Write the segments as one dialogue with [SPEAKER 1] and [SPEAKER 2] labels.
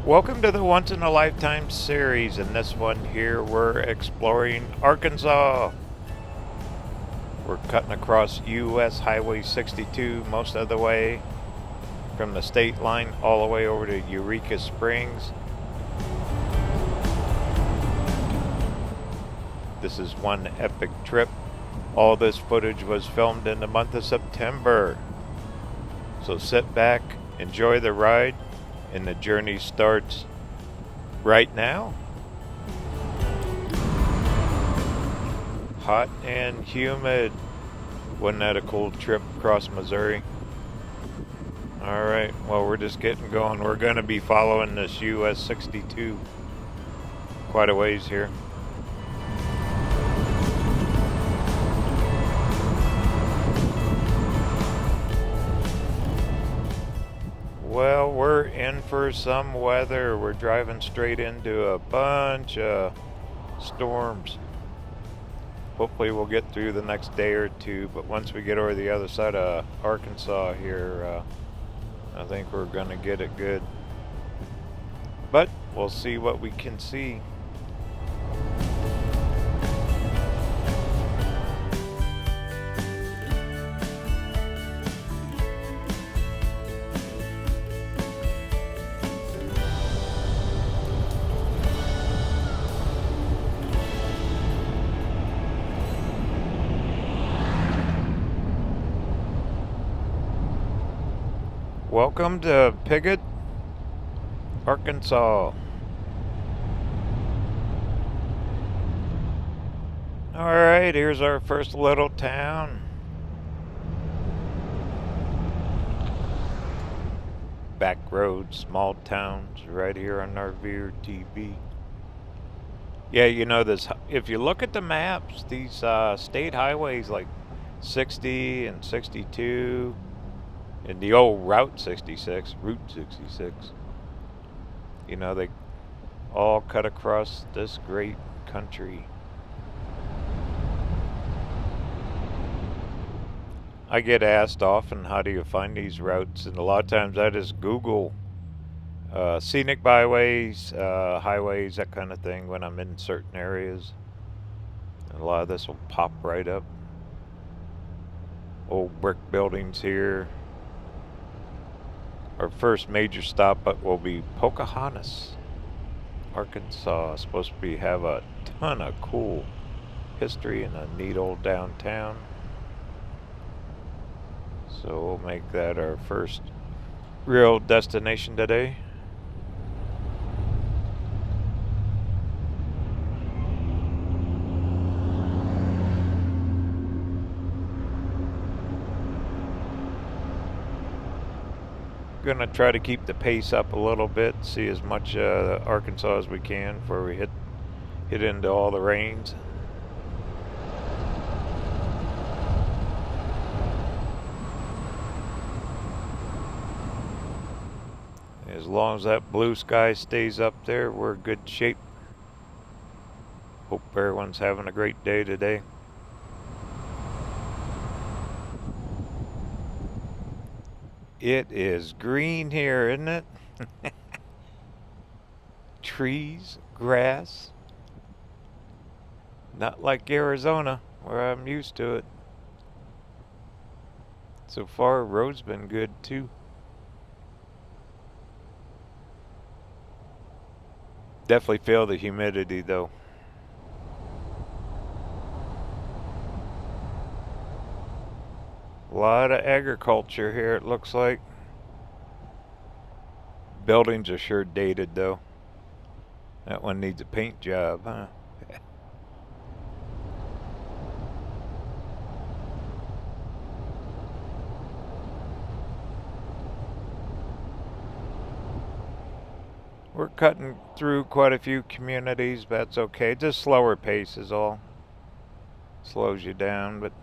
[SPEAKER 1] Welcome to the Once in a Lifetime series. In this one here, we're exploring Arkansas. We're cutting across US Highway 62 most of the way from the state line all the way over to Eureka Springs. This is one epic trip. All this footage was filmed in the month of September. So sit back, enjoy the ride, and the journey starts right now. Hot and humid. Wasn't that a cool trip across Missouri? Alright, well, we're just getting going. We're going to be following this US 62 quite a ways here. Well, we're in for some weather. We're driving straight into a bunch of storms. Hopefully we'll get through the next day or two, but once we get over the other side of Arkansas here, I think we're going to get it good. But we'll see what we can see. Welcome to Piggott, Arkansas. Alright, here's our first little town. Back roads, small towns, right here on RVerTV. Yeah, you know this. If you look at the maps, these state highways like 60 and 62, and the old Route 66, you know, they all cut across this great country. I get asked often, how do you find these routes? And a lot of times I just Google scenic byways, highways, that kind of thing when I'm in certain areas. And a lot of this will pop right up. Old brick buildings here. Our first major stop will be Pocahontas, Arkansas. Supposed to have a ton of cool history and a neat old downtown. So we'll make that our first real destination today. Gonna try to keep the pace up a little bit, see as much Arkansas as we can before we hit into all the rains. As long as that blue sky stays up there, we're in good shape. Hope everyone's having a great day today. It is green here, isn't it? Trees, grass. Not like Arizona, where I'm used to it. So far, road's been good too. Definitely feel the humidity though. A lot of agriculture here, it looks like. Buildings are sure dated though. That one needs a paint job, huh? We're cutting through quite a few communities, but that's okay. Just slower pace is all. Slows you down, but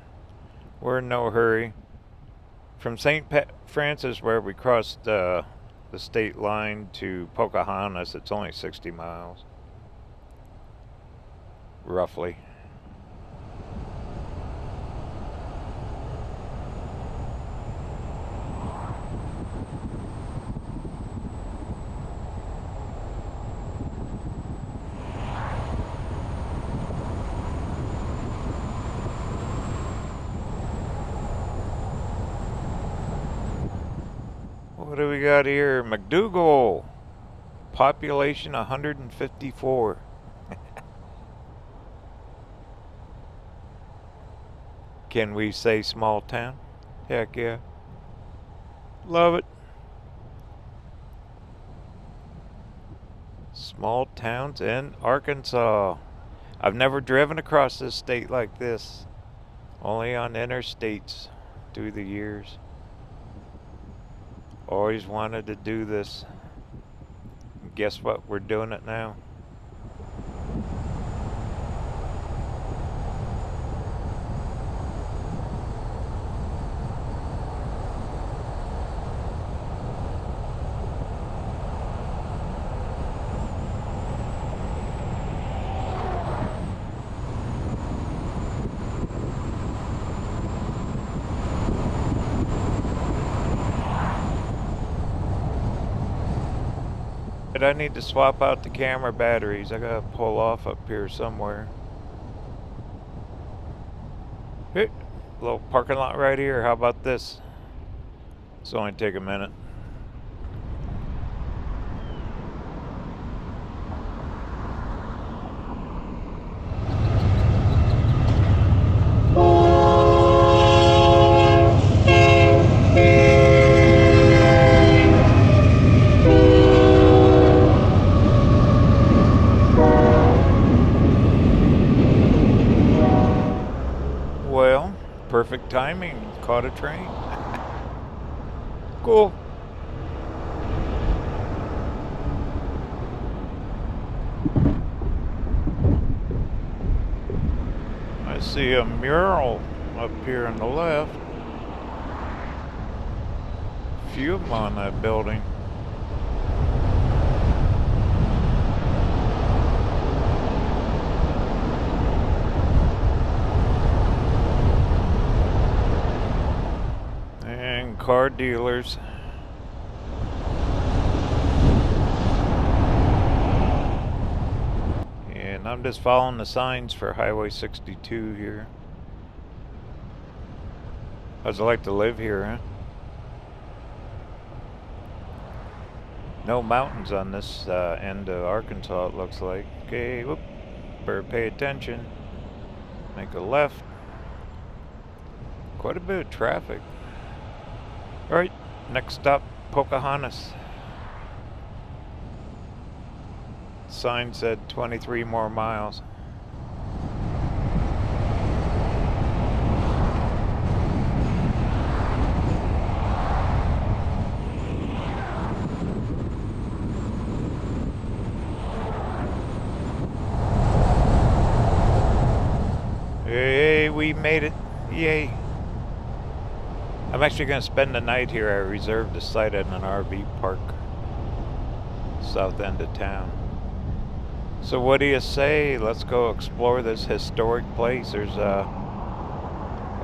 [SPEAKER 1] we're in no hurry. From St. Francis, where we crossed the state line, to Pocahontas, it's only 60 miles. Roughly. What do we got here? McDougal. Population 154. Can we say small town? Heck yeah. Love it. Small towns in Arkansas. I've never driven across this state like this. Only on interstates through the years. Always wanted to do this. Guess what? We're doing it now. But I need to swap out the camera batteries. I gotta pull off up here somewhere. Hey, little parking lot right here. How about this? It's only take a minute. Well, perfect timing. Caught a train. Cool. I see a mural up here on the left. Few of them on that building. And car dealers. And I'm just following the signs for Highway 62 here. How's it like to live here, huh? No mountains on this end of Arkansas, it looks like. Okay, whoop. Better pay attention. Make a left. Quite a bit of traffic. Alright, next stop, Pocahontas. Sign said 23 more miles. Hey, we made it. Yay. I'm actually going to spend the night here. I reserved a site at an RV park. South end of town. So what do you say? Let's go explore this historic place. There's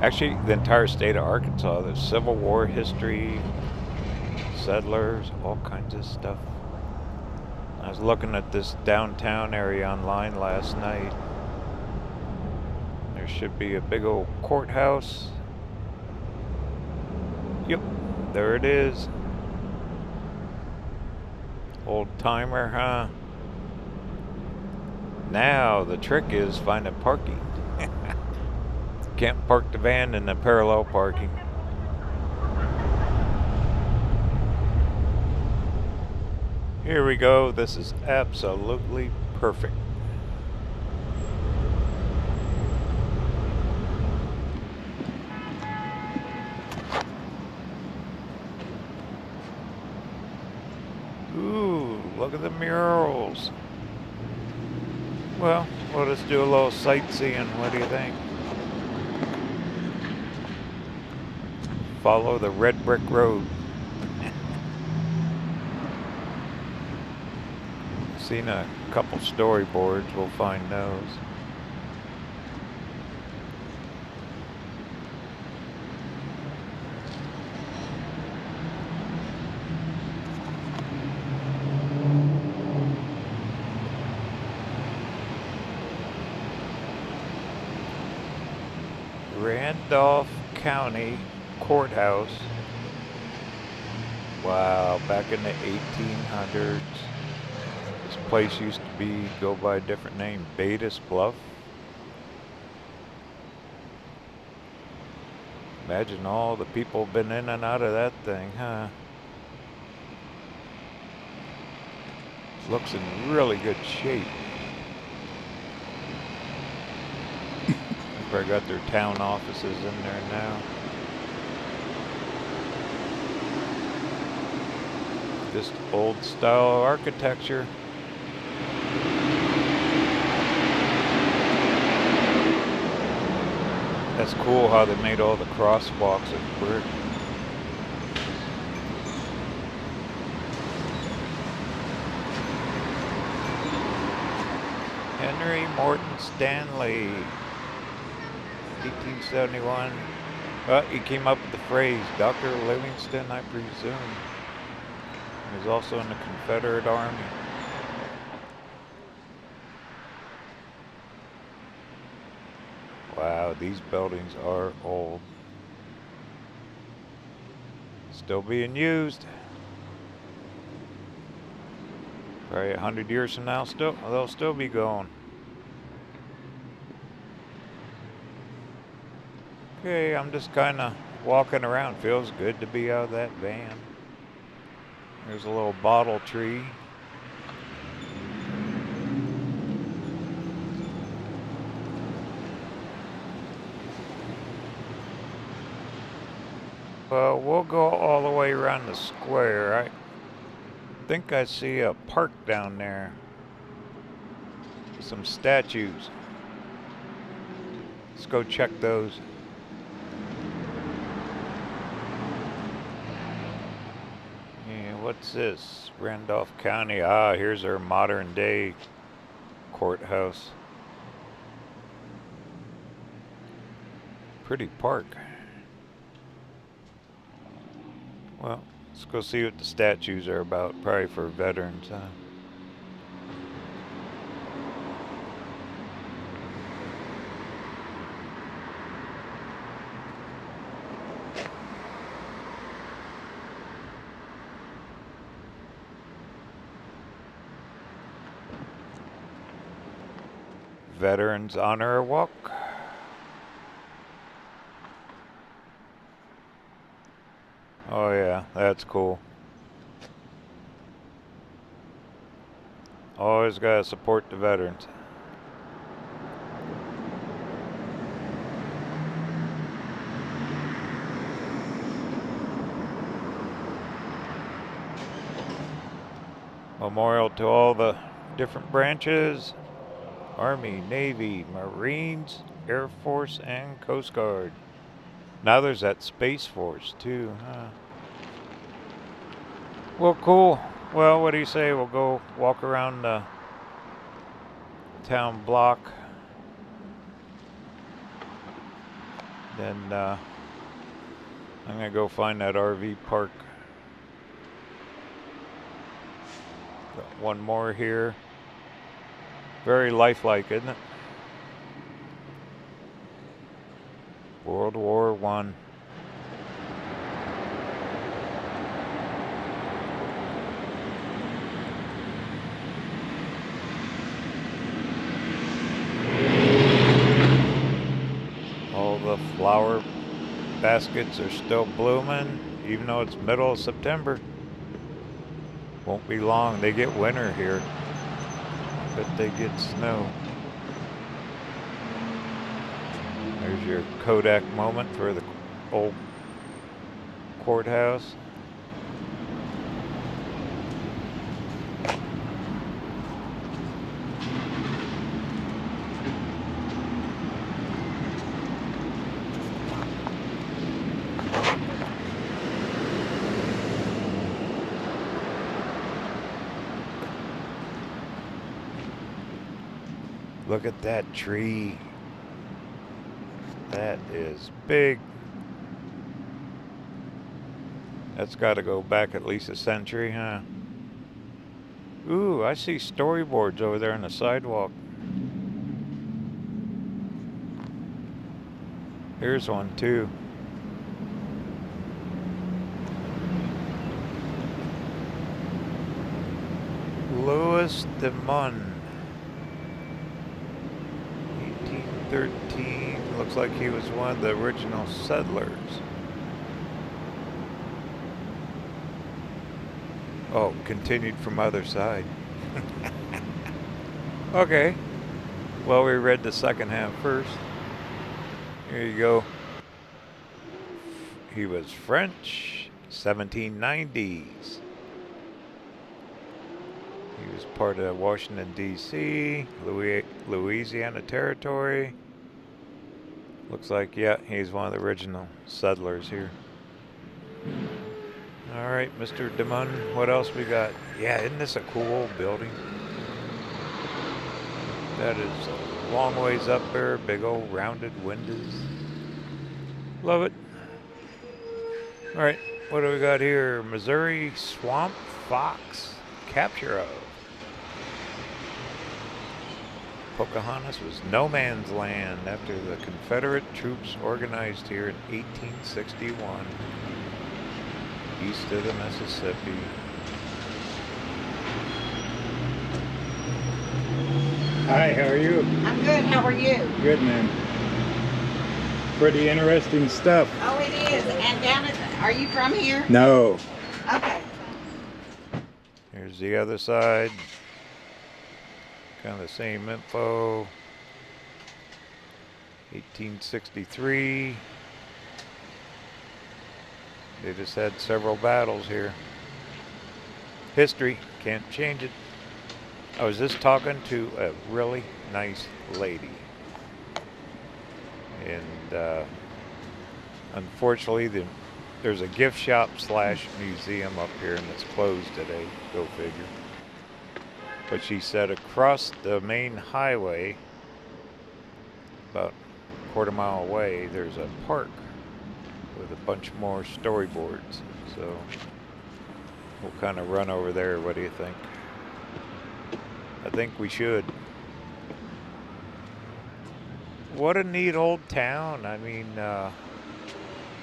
[SPEAKER 1] actually the entire state of Arkansas. There's Civil War history, settlers, all kinds of stuff. I was looking at this downtown area online last night. There should be a big old courthouse. Yep, there it is. Old timer, huh? Now the trick is finding parking. Can't park the van in the parallel parking. Here we go. This is absolutely perfect. Ooh, look at the murals. Well, we'll just do a little sightseeing. What do you think? Follow the red brick road. Seen a couple storyboards. We'll find those. Randolph County Courthouse. Wow, back in the 1800s, this place used to go by a different name, Batis Bluff. Imagine all the people been in and out of that thing, huh? Looks in really good shape. They got their town offices in there now. Just old style architecture. That's cool how they made all the crosswalks of brick. Henry Morton Stanley, 1871. Well, he came up with the phrase, Dr. Livingston, I presume. He was also in the Confederate Army. Wow, these buildings are old. Still being used. Probably 100 years from now, they'll still be going. Okay, I'm just kind of walking around. Feels good to be out of that van. There's a little bottle tree. Well, we'll go all the way around the square. I think I see a park down there. Some statues. Let's go check those. Yeah, what's this? Randolph County. Ah, here's our modern day courthouse. Pretty park. Well, let's go see what the statues are about. Probably for veterans, huh? Veterans Honor Walk. Oh yeah, that's cool. Always gotta support the veterans. Memorial to all the different branches. Army, Navy, Marines, Air Force, and Coast Guard. Now there's that Space Force too, huh? Well, cool. Well, what do you say? We'll go walk around the town block. Then I'm gonna go find that RV park. Got one more here. Very lifelike, isn't it? World War I. All the flower baskets are still blooming, even though it's middle of September. Won't be long. They get winter here. But they get snow. There's your Kodak moment for the old courthouse. Look at that tree. That is big. That's got to go back at least a century, huh? Ooh, I see storyboards over there on the sidewalk. Here's one too. Louis de Mun, 1813. Looks like he was one of the original settlers. Oh, continued from other side. Okay. Well, we read the second half first. Here you go. He was French, 1790s. He was part of Washington, D.C., Louisiana Territory. Looks like, yeah, he's one of the original settlers here. All right, Mr. DeMun, what else we got? Yeah, isn't this a cool old building? That is a long ways up there, big old rounded windows. Love it. All right, what do we got here? Missouri Swamp Fox capture of. Pocahontas was no man's land after the Confederate troops organized here in 1861 east of the Mississippi.
[SPEAKER 2] Hi, how are you?
[SPEAKER 3] I'm good. How are you?
[SPEAKER 2] Good, man. Pretty interesting stuff.
[SPEAKER 3] Oh, it is. And down at, are you from here?
[SPEAKER 2] No.
[SPEAKER 3] Okay.
[SPEAKER 1] Here's the other side. Kind of the same info. 1863. They just had several battles here. History, can't change it. I was just talking to a really nice lady. And unfortunately, there's a gift shop / museum up here and it's closed today. Go figure. But she said across the main highway, about a quarter mile away, there's a park with a bunch more storyboards. So we'll kind of run over there. What do you think? I think we should. What a neat old town. I mean,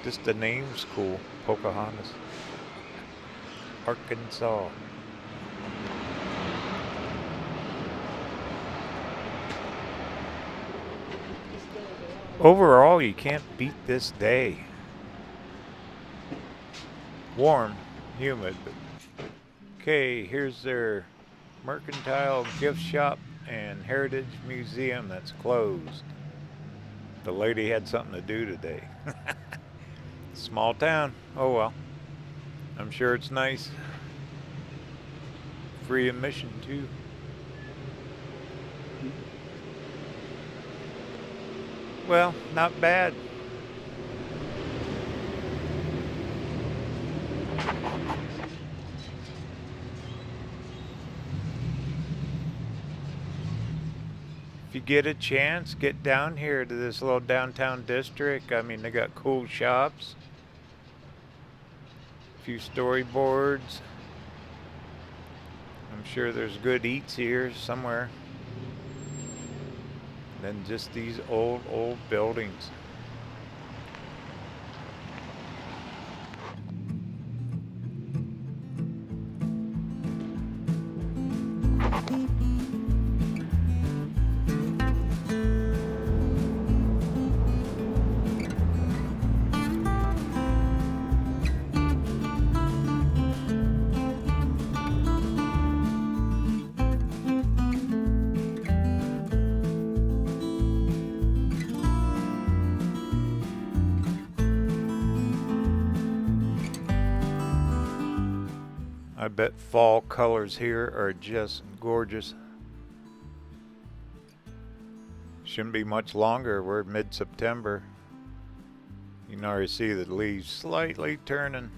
[SPEAKER 1] just the name's cool. Pocahontas, Arkansas. Overall, you can't beat this day. Warm, humid, but okay, here's their mercantile gift shop and heritage museum that's closed. The lady had something to do today. Small town. Oh well. I'm sure it's nice. Free admission too. Well, not bad. If you get a chance, get down here to this little downtown district. I mean, they got cool shops, a few storyboards. I'm sure there's good eats here somewhere. And then just these old buildings. I bet fall colors here are just gorgeous. Shouldn't be much longer. We're mid-September. You can already see the leaves slightly turning.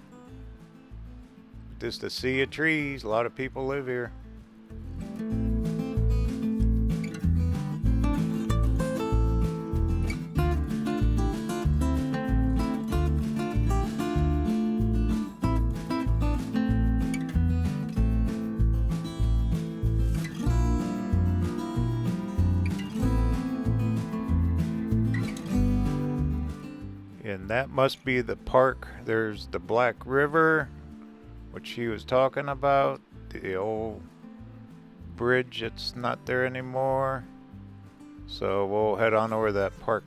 [SPEAKER 1] Just a sea of trees. A lot of people live here. And that must be the park. There's the Black River, which she was talking about, the old bridge, it's not there anymore. So we'll head on over to that park.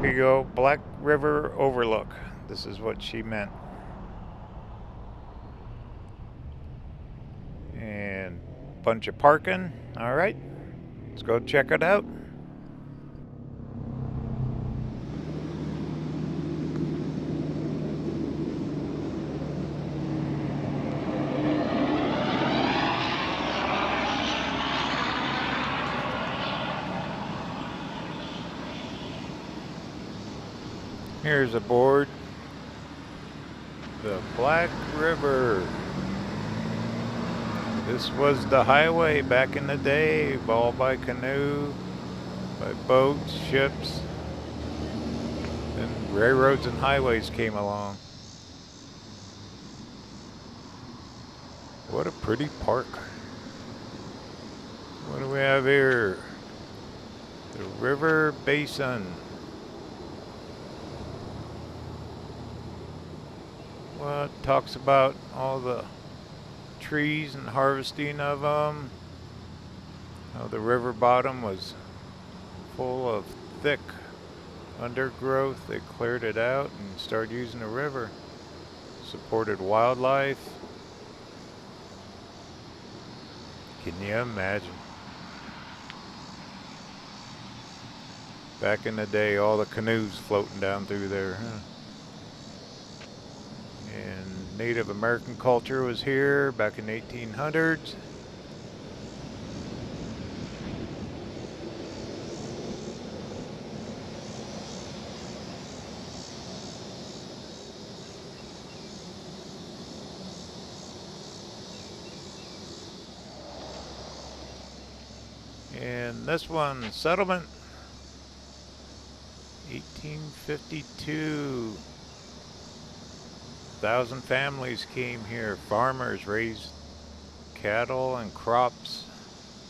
[SPEAKER 1] Here you go, Black River Overlook. This is what she meant. And bunch of parking. All right, let's go check it out. Here's a board. The Black River. This was the highway back in the day, all by canoe, by boats, ships. Then railroads and highways came along. What a pretty park. What do we have here? The River Basin. Well, it talks about all the trees and harvesting of them. How the river bottom was full of thick undergrowth. They cleared it out and started using the river. Supported wildlife. Can you imagine? Back in the day, all the canoes floating down through there, huh? And Native American culture was here back in the 1800s. And this one, settlement, 1852. 1,000 families came here. Farmers raised cattle and crops,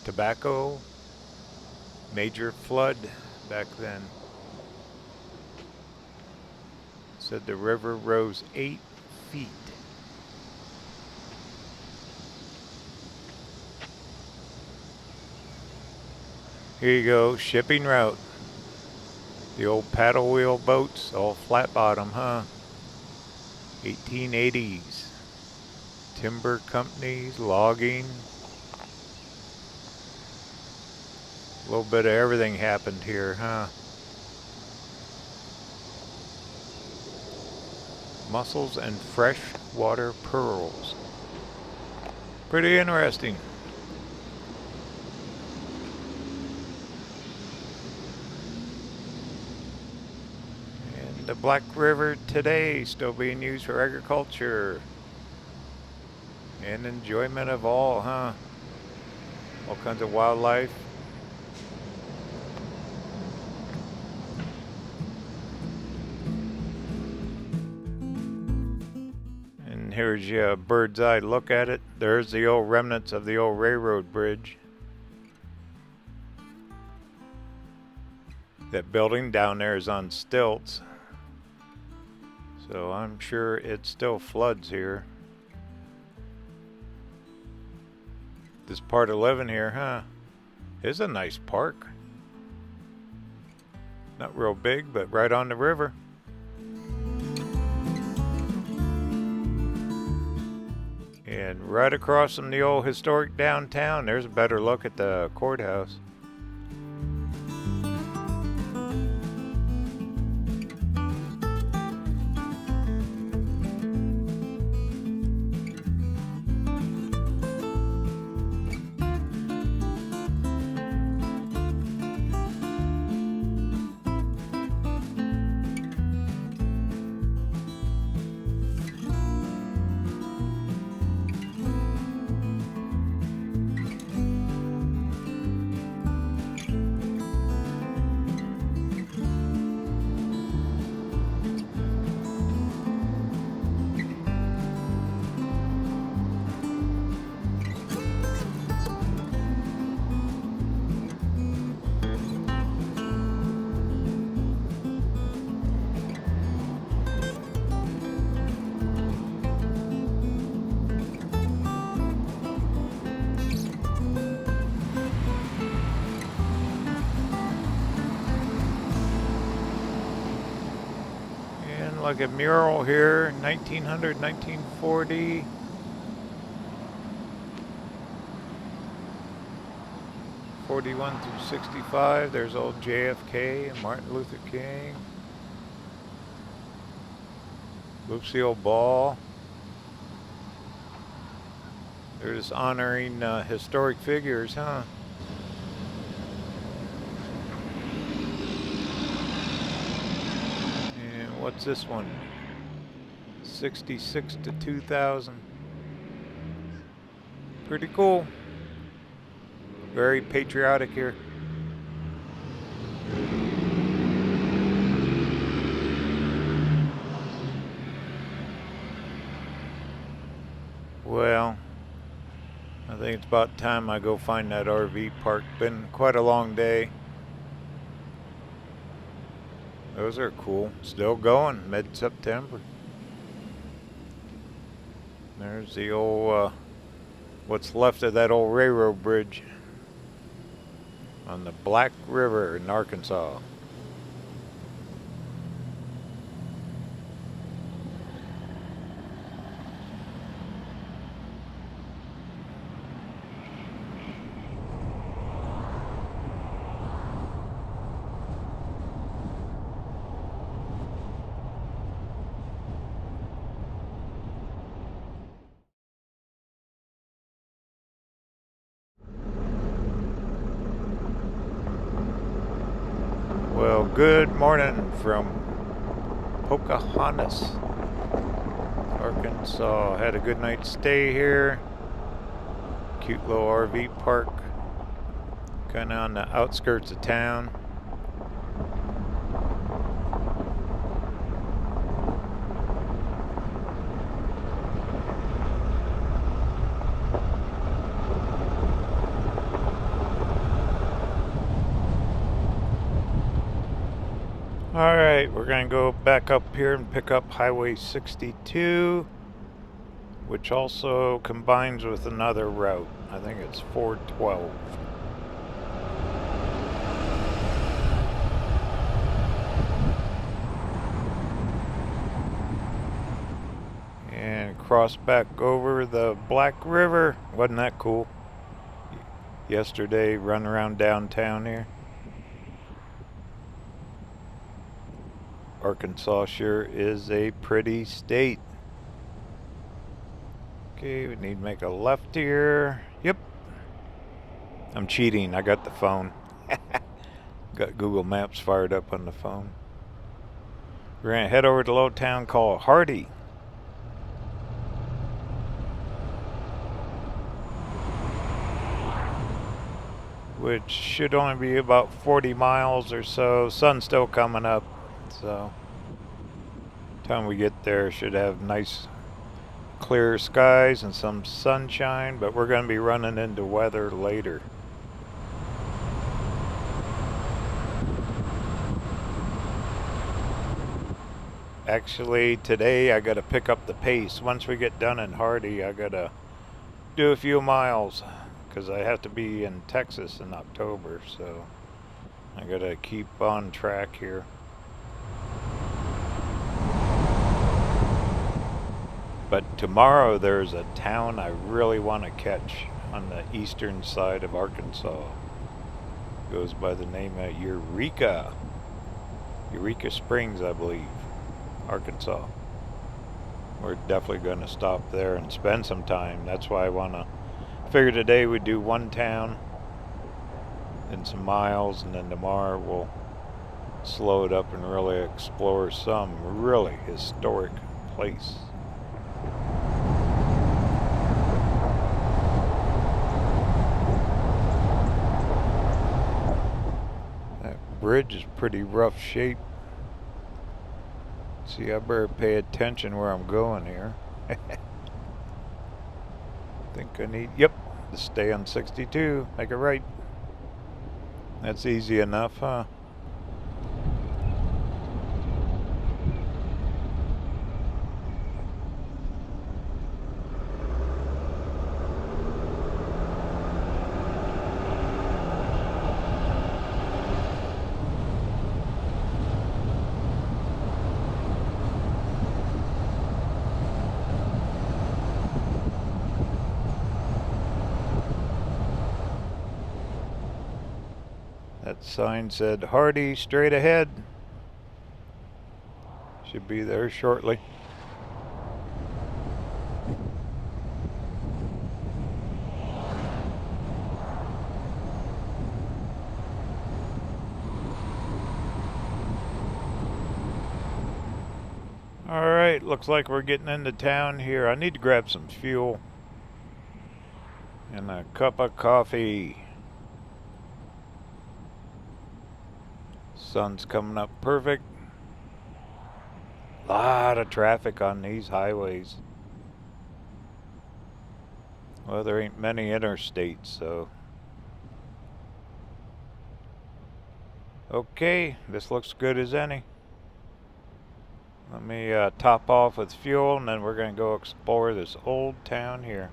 [SPEAKER 1] tobacco. Major flood back then. Said the river rose 8 feet. Here you go, shipping route. The old paddle wheel boats, all flat bottom, huh? 1880s. Timber companies, logging. A little bit of everything happened here, huh? Mussels and freshwater pearls. Pretty interesting. The Black River today still being used for agriculture and enjoyment of all, huh? All kinds of wildlife. And here's your bird's eye look at it. There's the old remnants of the old railroad bridge. That building down there is on stilts. So I'm sure it still floods here. This part of living here, huh? Is a nice park. Not real big, but right on the river. And right across from the old historic downtown, there's a better look at the courthouse. like a mural here, 1900, 1940. '41 through '65. There's old JFK and Martin Luther King. Lucille Ball. They're just honoring historic figures, huh? And what's this one? 66 to 2000. Pretty cool. Very patriotic here. Well, I think it's about time I go find that RV park. Been quite a long day. Those are cool. Still going, mid-September. There's the old, what's left of that old railroad bridge on the Black River in Arkansas. Well, good morning from Pocahontas, Arkansas. Had a good night's stay here. Cute little RV park, kind of on the outskirts of town. Alright, we're going to go back up here and pick up Highway 62, which also combines with another route. I think it's 412. And cross back over the Black River. Wasn't that cool? Yesterday, run around downtown here. Arkansas sure is a pretty state. Okay, we need to make a left here. Yep. I'm cheating. I got the phone. Got Google Maps fired up on the phone. We're going to head over to a little town called Hardy. Which should only be about 40 miles or so. Sun's still coming up. So, time we get there, should have nice clear skies and some sunshine, but we're going to be running into weather later. Actually, today I got to pick up the pace. Once we get done in Hardy, I got to do a few miles because I have to be in Texas in October, so I got to keep on track here. But tomorrow there's a town I really want to catch on the eastern side of Arkansas. It goes by the name of Eureka Springs, I believe, Arkansas. We're definitely going to stop there and spend some time. That's why I want to figure today we'd do one town and some miles, and then tomorrow we'll slow it up and really explore some really historic place. That bridge is pretty rough shape. See, I better pay attention where I'm going here. Think I need, yep, to stay on 62, make it right. That's easy enough, huh? That sign said Hardy straight ahead. Should be there shortly. Alright, looks like we're getting into town here. I need to grab some fuel and a cup of coffee. Sun's coming up perfect. Lot of traffic on these highways. Well, there ain't many interstates, so. Okay, this looks good as any. Let me top off with fuel, and then we're going to go explore this old town here.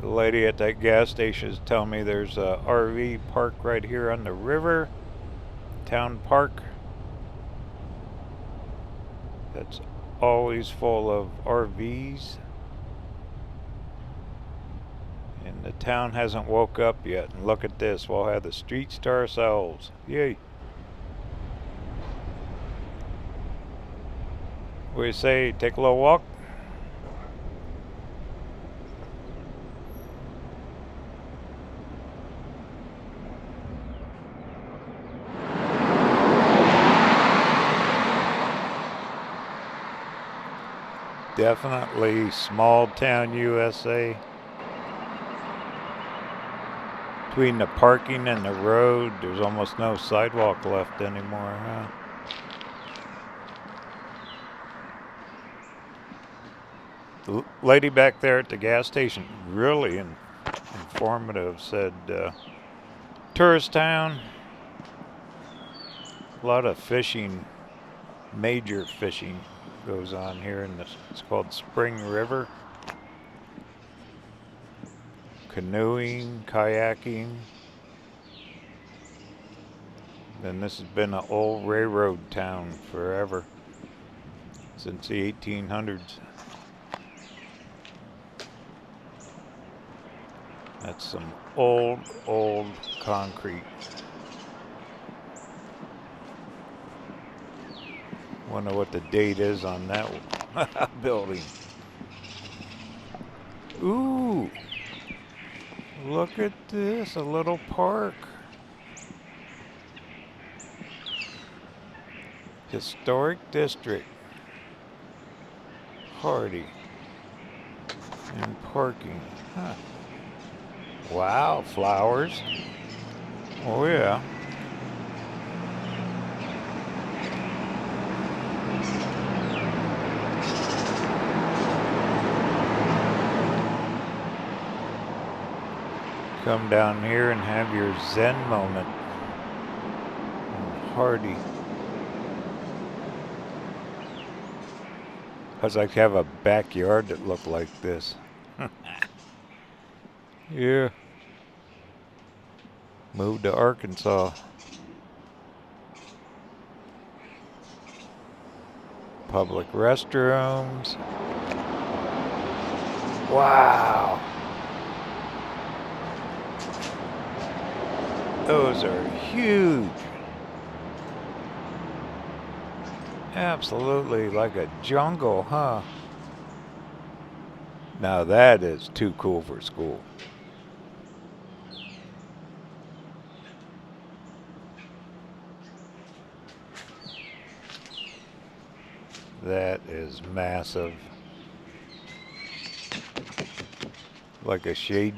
[SPEAKER 1] The lady at that gas station is telling me there's a RV park right here on the river. Town park. That's always full of RVs. And the town hasn't woke up yet. And look at this, we'll have the streets to ourselves. Yay. What do you say, take a little walk? Definitely small town USA. Between the parking and the road, there's almost no sidewalk left anymore, huh? The lady back there at the gas station, really informative, said tourist town. A lot of fishing, major fishing goes on here in this. It's called Spring River. Canoeing, kayaking. Then this has been an old railroad town forever, since the 1800s. That's some old concrete. Wonder what the date is on that building. Ooh, look at this, a little park. Historic district. Hardy and parking. Huh. Wow, flowers. Oh yeah. Come down here and have your Zen moment. Hardy. I'd like to have a backyard that looked like this. Yeah. Moved to Arkansas. Public restrooms. Wow. Those are huge. Absolutely like a jungle, huh? Now that is too cool for school. That is massive. Like a shade.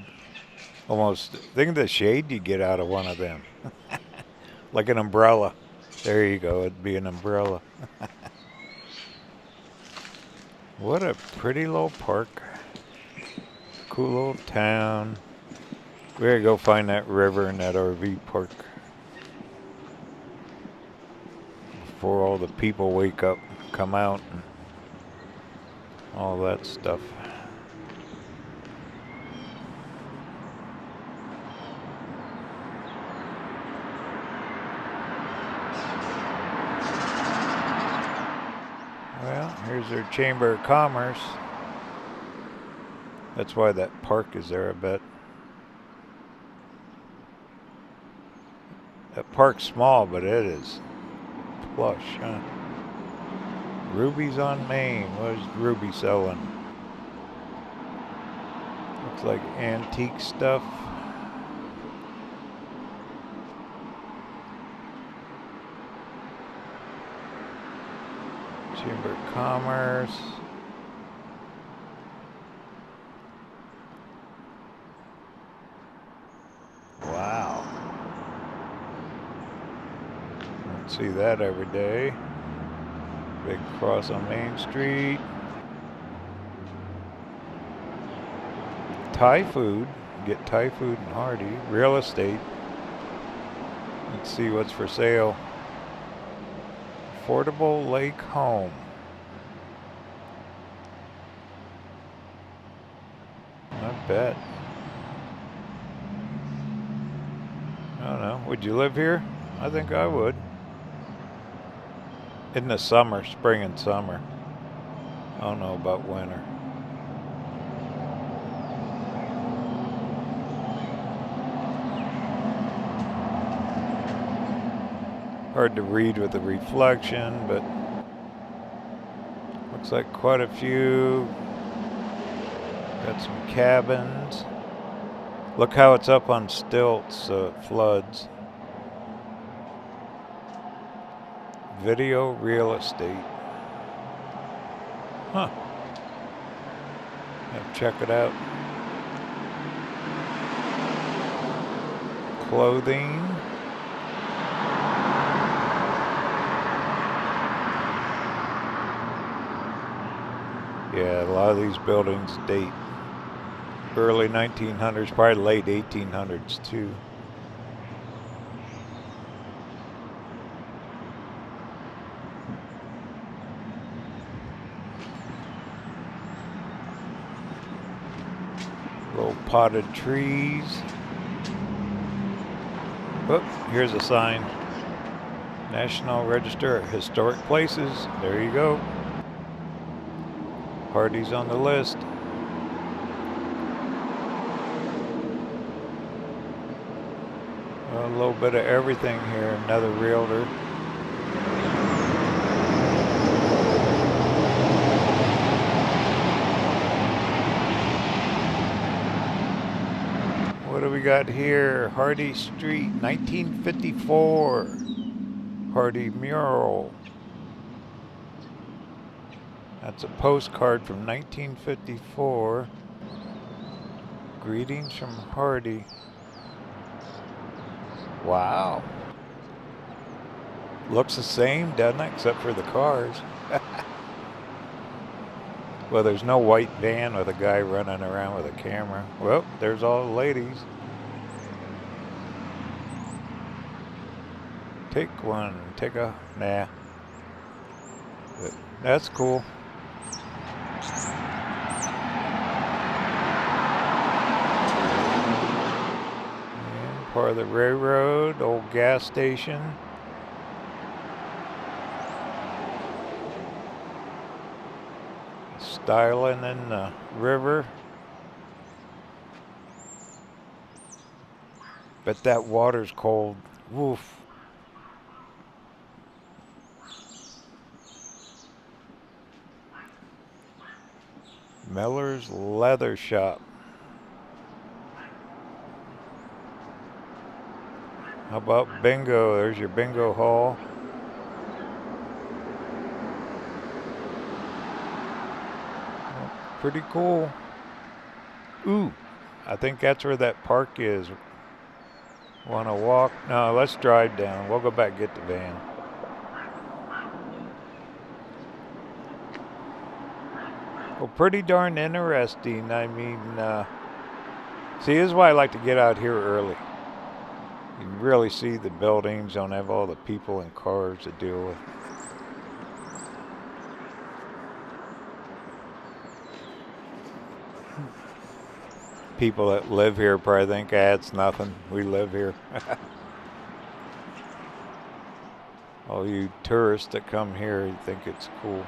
[SPEAKER 1] Almost, think of the shade you get out of one of them. Like an umbrella. There you go, it'd be an umbrella. What a pretty little park. Cool little town. We gotta go find that river and that RV park before all the people wake up, come out, and all that stuff. Here's their Chamber of Commerce. That's why that park is there, I bet. That park's small, but it is plush, huh? Rubies on Main. What is Ruby selling? Looks like antique stuff. Chamber of Commerce. Wow. Don't see that every day. Big cross on Main Street. Thai food. Get Thai food and Hardy. Real estate. Let's see what's for sale. Affordable Lake Home. I bet. I don't know. Would you live here? I think I would. In the summer, spring and summer. I don't know about winter. Hard to read with the reflection, but looks like quite a few. Got some cabins. Look how it's up on stilts, so it floods. Video real estate. Huh. Have to check it out. Clothing. Yeah, a lot of these buildings date early 1900s, probably late 1800s too. Little potted trees. Oh, here's a sign. National Register of Historic Places. There you go. Hardy's on the list. A little bit of everything here. Another realtor. What do we got here? Hardy Street, 1954. Hardy mural. That's a postcard from 1954. Greetings from Hardy. Wow. Looks the same, doesn't it? Except for the cars. Well, there's no white van with a guy running around with a camera. Well, there's all the ladies. Take one. Take a... Nah. But that's cool. Part of the railroad, old gas station. Styling in the river. Bet that water's cold. Woof. Miller's Leather Shop. How about bingo? There's your bingo hall. Pretty cool. Ooh, I think that's where that park is. Want to walk? No, let's drive down. We'll go back and get the van. Well, pretty darn interesting. I mean, see, this is why I like to get out here early. You can really see the buildings, don't have all the people and cars to deal with. People that live here probably think, it's nothing. We live here. All you tourists that come here, you think it's cool.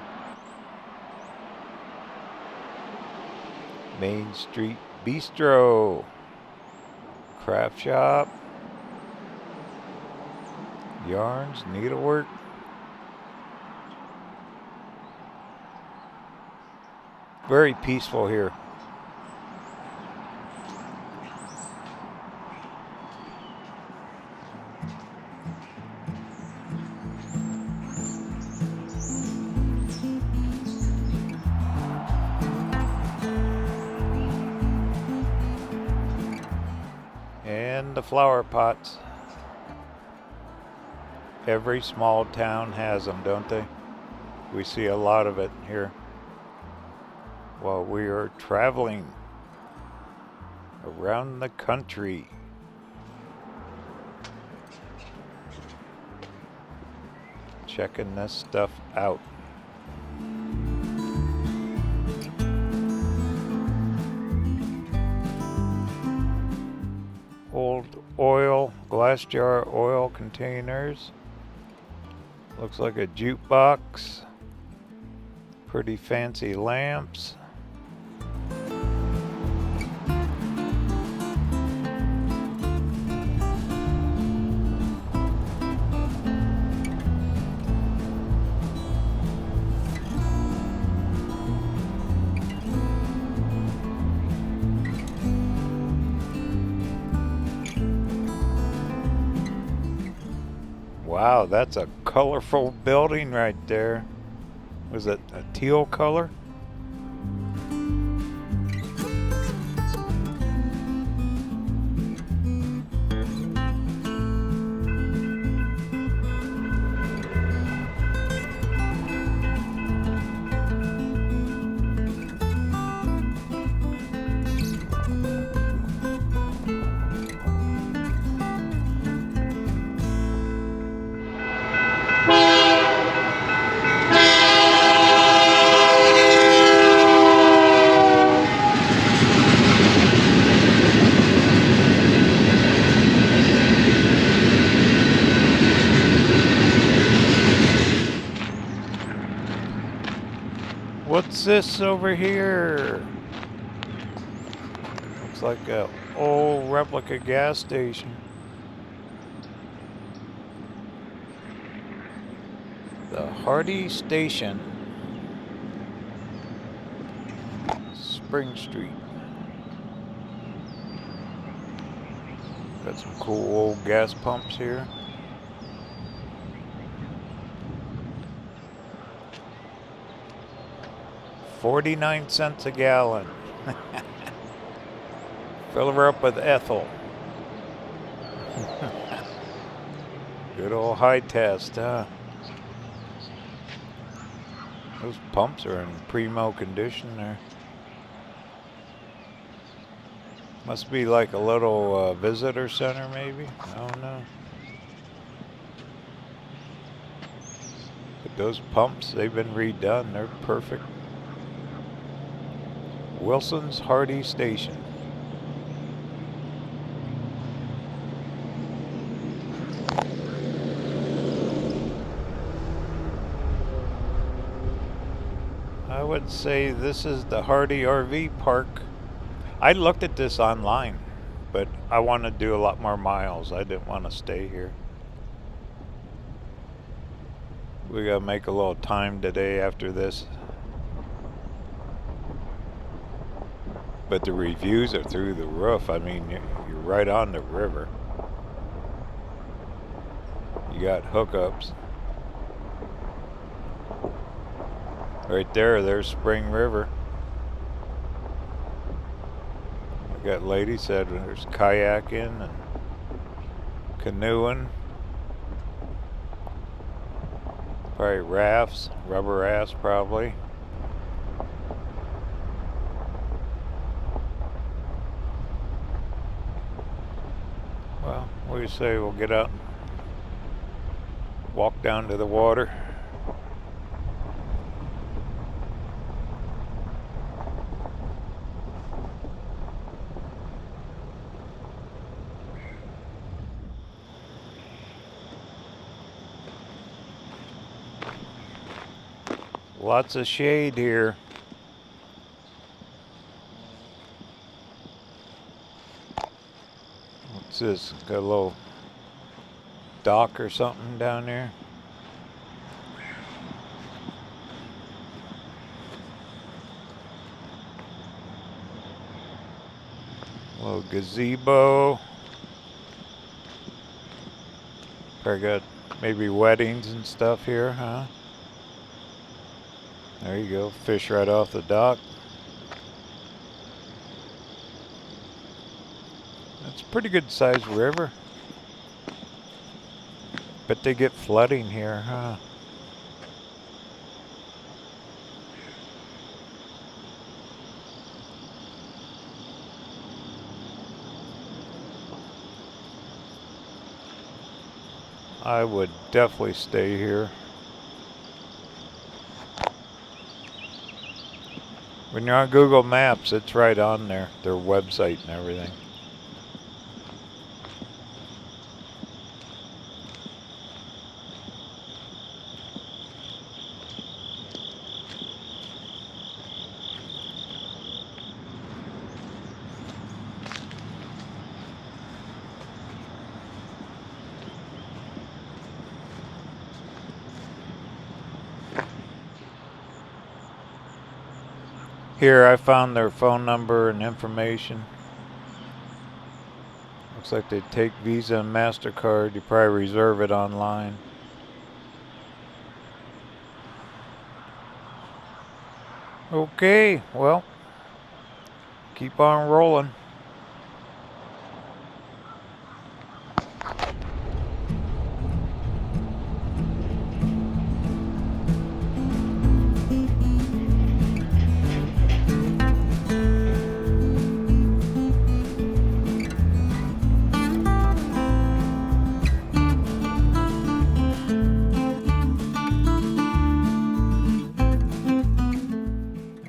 [SPEAKER 1] Main Street Bistro. Craft shop. Yarns, needlework. Very peaceful here. And the flower pots. Every small town has them, don't they? We see a lot of it here while we are traveling around the country. Checking this stuff out. Old oil, glass jar oil containers. Looks like a jukebox. Pretty fancy lamps. Wow, that's a colorful building right there. Was it a teal color? What's this over here? Looks like a old replica gas station. The Hardy Station. Spring Street. Got some cool old gas pumps here. $0.49 a gallon. Fill her up with ethyl. Good old high test, huh? Those pumps are in primo condition there. Must be like a little visitor center maybe. I don't know. But those pumps, they've been redone. They're perfect. Wilson's Hardy Station. I would say this is the Hardy RV Park. I looked at this online, but I want to do a lot more miles. I didn't want to stay here. We gotta make a little time today after this. But the reviews are through the roof. I mean, you're right on the river. You got hookups. Right there, there's Spring River. We got ladies said there's kayaking and canoeing. Probably rafts, rubber rafts probably. Well, what do you say we'll get out, walk down to the water. Lots of shade here. What's this? Got a little dock or something down there. A little gazebo. Probably got maybe weddings and stuff here, huh? There you go, fish right off the dock. That's a pretty good sized river. Bet they get flooding here, huh? I would definitely stay here. When you're on Google Maps, it's right on there, their website and everything. Here I found their phone number and information. Looks like they take Visa and MasterCard. You probably reserve it online. Okay, well, keep on rolling.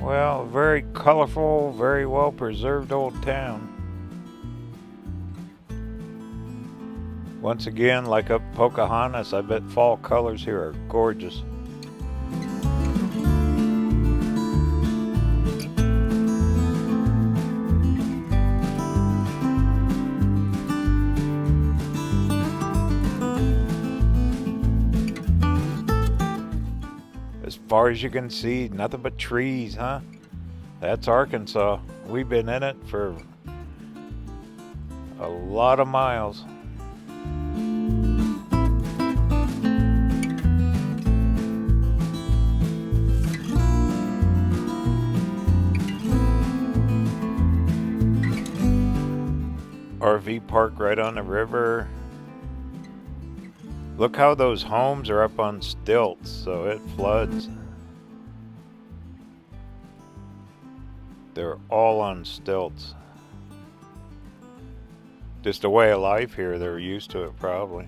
[SPEAKER 1] Well, very colorful, very well preserved old town. Once again, like up Pocahontas, I bet fall colors here are gorgeous. As far as you can see, nothing but trees, huh? That's Arkansas. We've been in it for a lot of miles. RV park right on the river. Look how those homes are up on stilts, so it floods. They're all on stilts. Just a way of life here, they're used to it probably.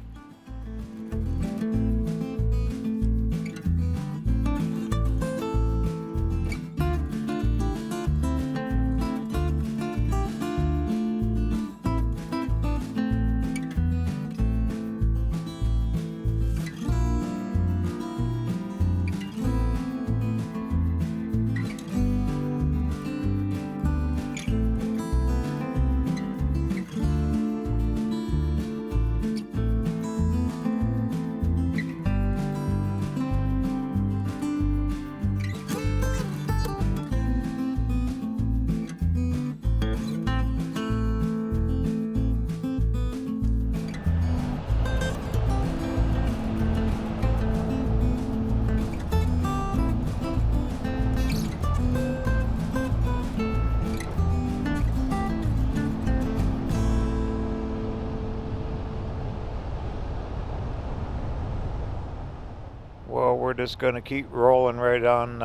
[SPEAKER 1] Well, we're just going to keep rolling right on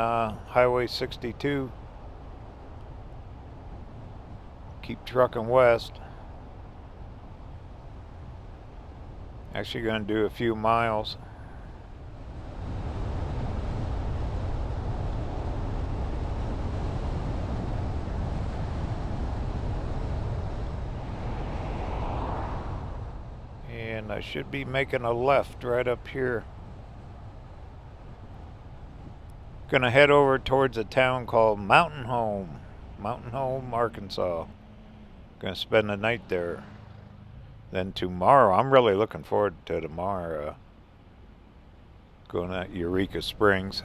[SPEAKER 1] Highway 62. Keep trucking west. Actually going to do a few miles. And I should be making a left right up here. Gonna head over towards a town called Mountain Home, Arkansas. Gonna spend the night there. Then tomorrow, I'm really looking forward to tomorrow. Going to Eureka Springs.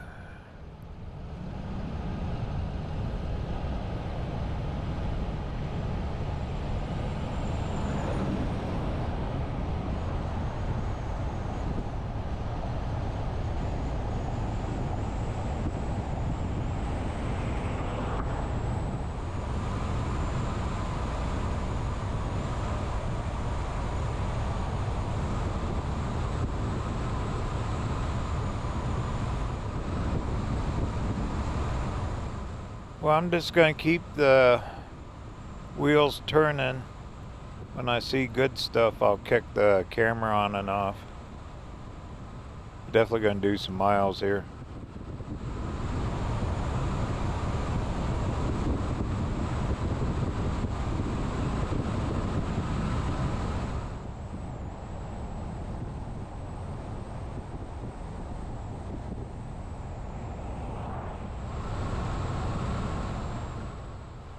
[SPEAKER 1] Well, I'm just going to keep the wheels turning. When I see good stuff, I'll kick the camera on and off. Definitely going to do some miles here.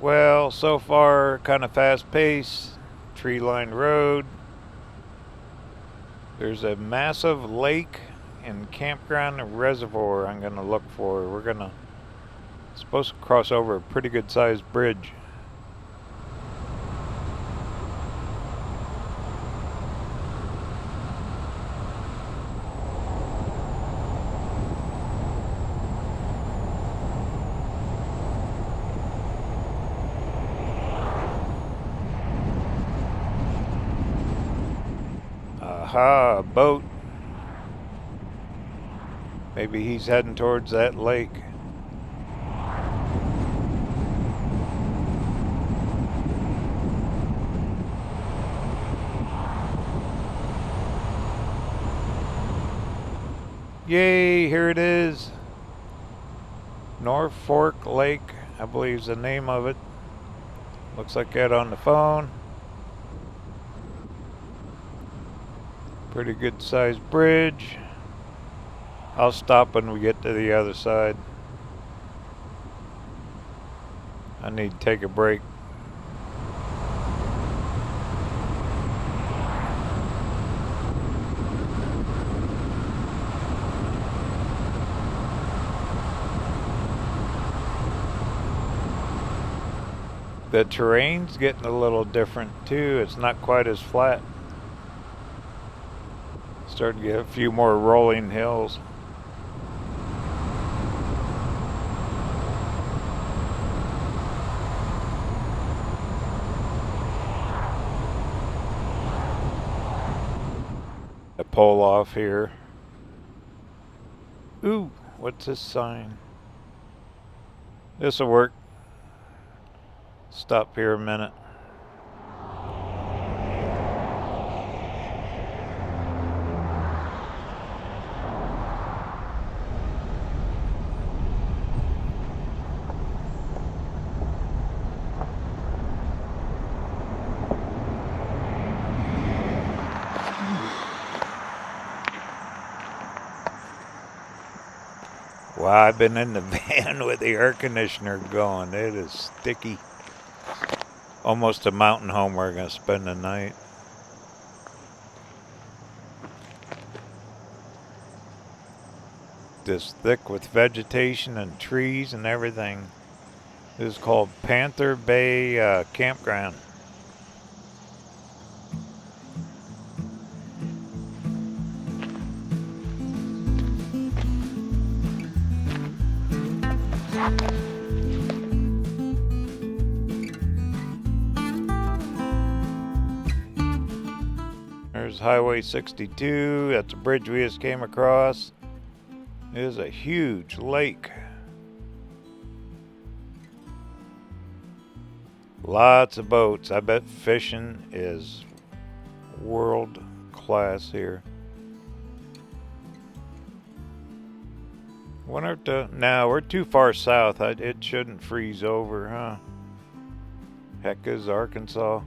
[SPEAKER 1] Well, so far, kind of fast pace, tree-lined road. There's a massive lake and campground reservoir I'm going to look for. We're going to, supposed to cross over a pretty good sized bridge. Aha, a boat. Maybe he's heading towards that lake. Yay, here it is. Norfolk Lake, I believe is the name of it. Looks like that on the phone. Pretty good sized bridge. I'll stop when we get to the other side. I need to take a break. The terrain's getting a little different too. It's not quite as flat. Starting to get a few more rolling hills. I pull off here. Ooh, what's this sign? This'll work. Stop here a minute. Wow, I've been in the van with the air conditioner going. It is sticky. Almost a mountain home where we're going to spend the night. Just thick with vegetation and trees and everything. This is called Panther Bay Campground. There's Highway 62. That's a bridge we just came across. It is a huge lake. Lots of boats. I bet fishing is world class here. Wonder if no, we're too far south. It shouldn't freeze over, huh? Heck is Arkansas.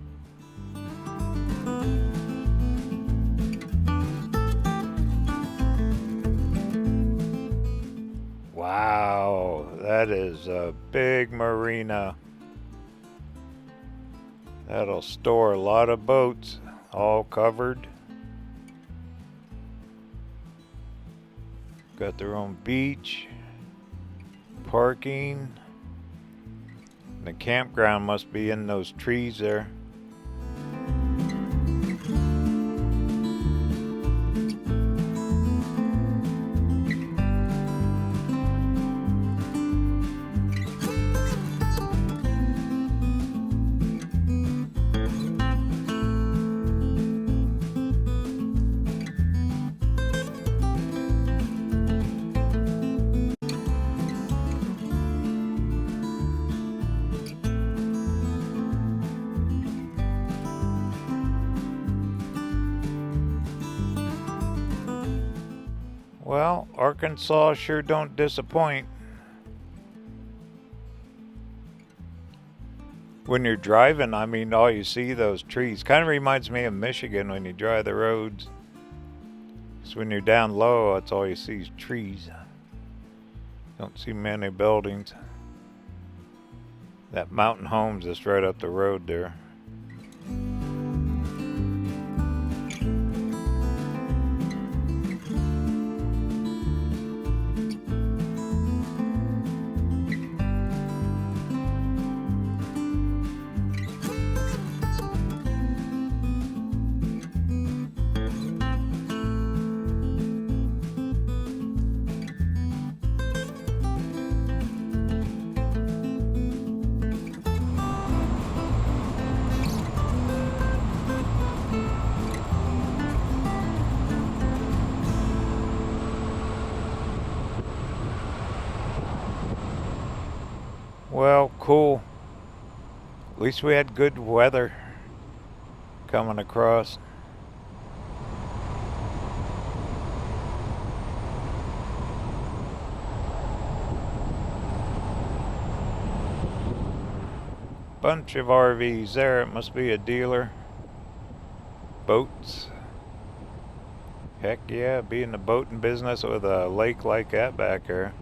[SPEAKER 1] Wow, that is a big marina. That'll store a lot of boats. all covered. Got their own beach, parking. The campground must be in those trees there. Well, Arkansas sure don't disappoint. When you're driving, I mean, all you see those trees. Kind of reminds me of Michigan when you drive the roads. So when you're down low, that's all you see is trees. Don't see many buildings. That Mountain Homes is right up the road there. Well, cool. At least we had good weather coming across. Bunch of RVs there. It must be a dealer. Boats. Heck yeah, be in the boating business with a lake like that back there.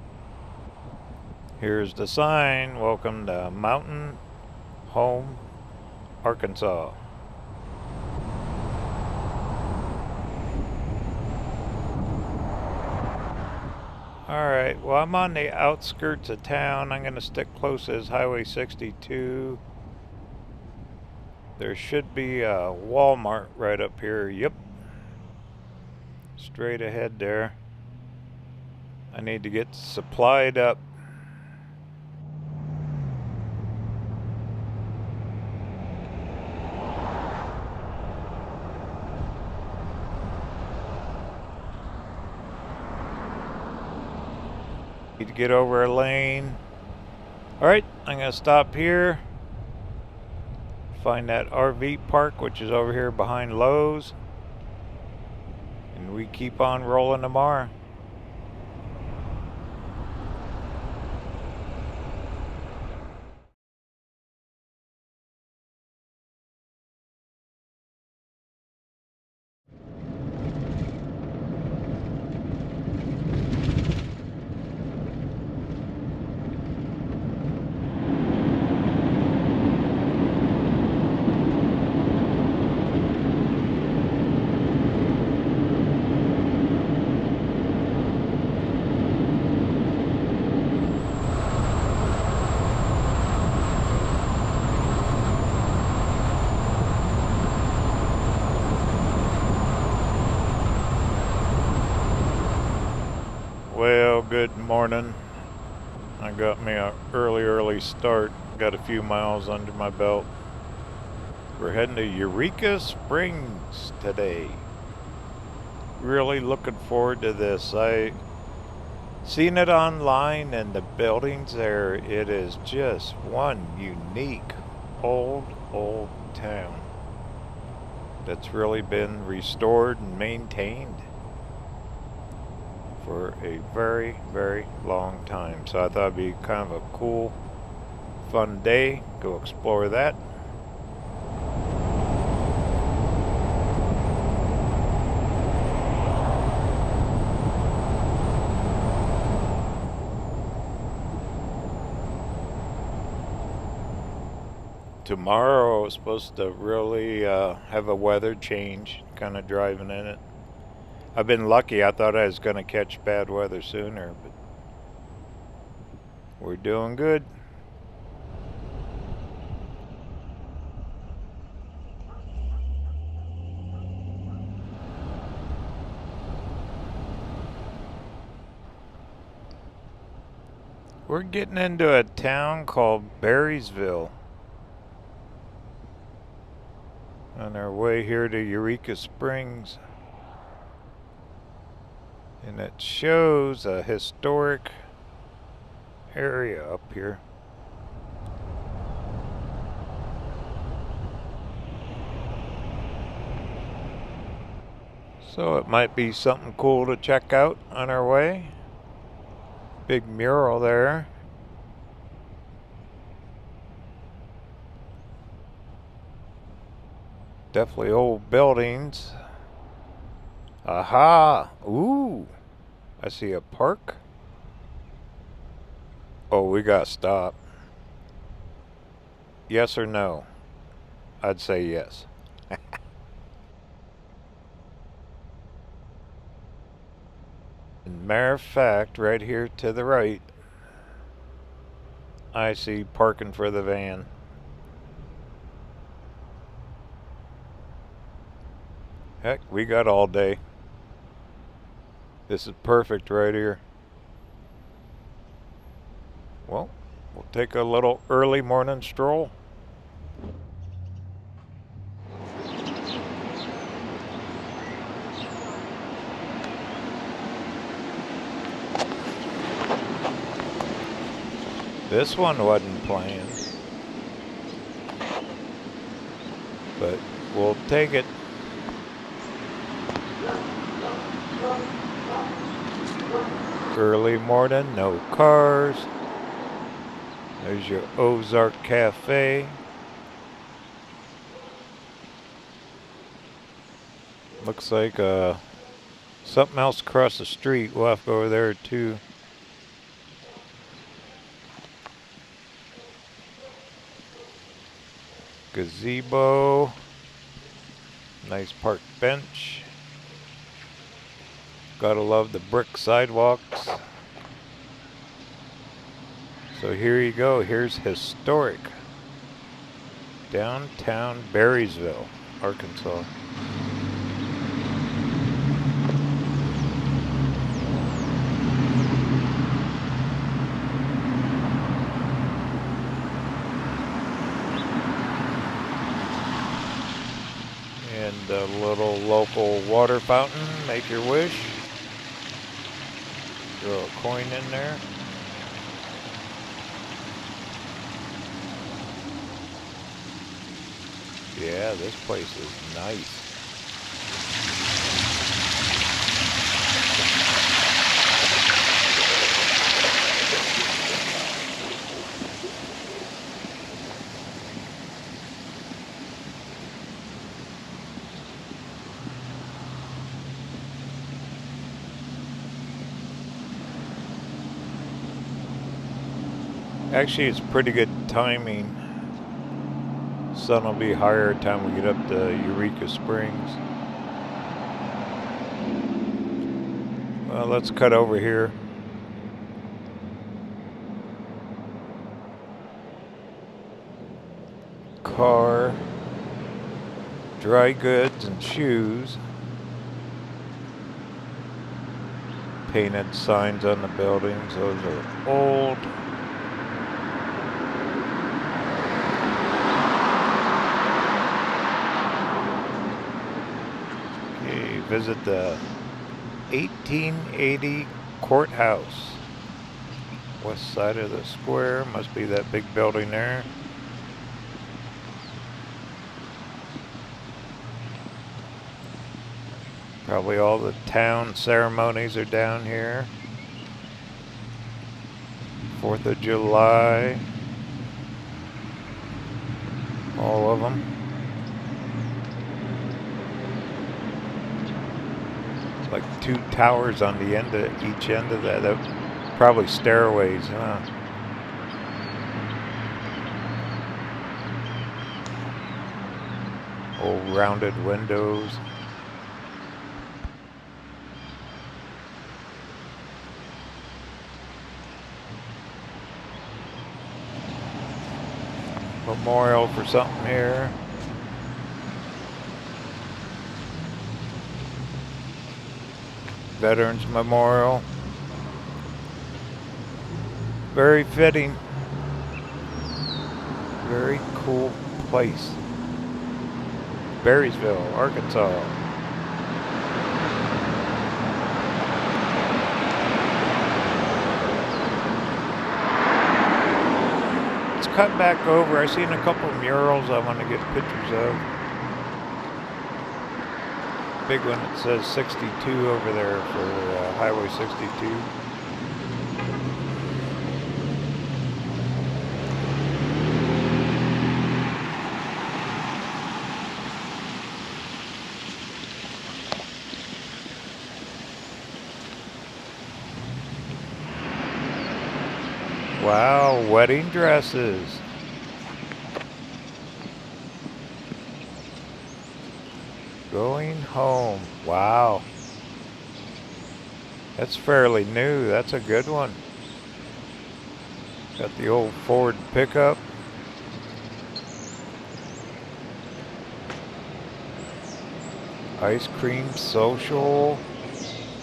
[SPEAKER 1] Here's the sign, welcome to Mountain Home, Arkansas. Alright, well, I'm on the outskirts of town. I'm going to stick close as Highway 62. There should be a Walmart right up here. Yep. Straight ahead there. I need to get supplied up. Need to get over a lane. Alright, I'm going to stop here. Find that RV park, which is over here behind Lowe's. And we keep on rolling tomorrow. Well, good morning. I got me a early start. Got a few miles under my belt. We're heading to Eureka Springs today. Really looking forward to this. I seen it online and the buildings there. It is just one unique old town that's really been restored and maintained for a very long time. So I thought it'd be kind of a cool, fun day. Go explore that. Tomorrow is supposed to really have a weather change, kind of driving in it. I've been lucky. I thought I was going to catch bad weather sooner, but we're doing good. We're getting into a town called Berryville. On our way here to Eureka Springs. And it shows a historic area up here. So it might be something cool to check out on our way. Big mural there. Definitely old buildings. Aha! Ooh! I see a park. Oh, we gotta stop. Yes or no? I'd say yes. Matter of fact, right here to the right, I see parking for the van. Heck, we got all day. This is perfect right here. Well, we'll take a little early morning stroll. This one wasn't planned, but we'll take it. Early morning, no cars. There's your Ozark Cafe. Looks like something else across the street. We'll have to go over there too. Gazebo. Nice park bench. Gotta love the brick sidewalks. So here you go. Here's historic downtown Berryville, Arkansas. And a little local water fountain. Make your wish. Throw a coin in there. Yeah, this place is nice. Actually, it's pretty good timing. Sun will be higher by the time we get up to Eureka Springs. Well, let's cut over here. Car, dry goods and shoes. Painted signs on the buildings. Those are old. Visit the 1880 courthouse. West side of the square. Must be that big building there. Probably all the town ceremonies are down here. 4th of July. All of them. Like 2 towers on the end of each end of that. Probably stairways, huh? Old rounded windows. Memorial for something here. Veterans Memorial. Very fitting. Very cool place. Berryville, Arkansas. Let's cut back over. I've seen a couple of murals I want to get pictures of. Big one that says 62 over there for Highway 62. Wow, wedding dresses. Going home. Wow. That's fairly new. That's a good one. Got the old Ford pickup. Ice cream social.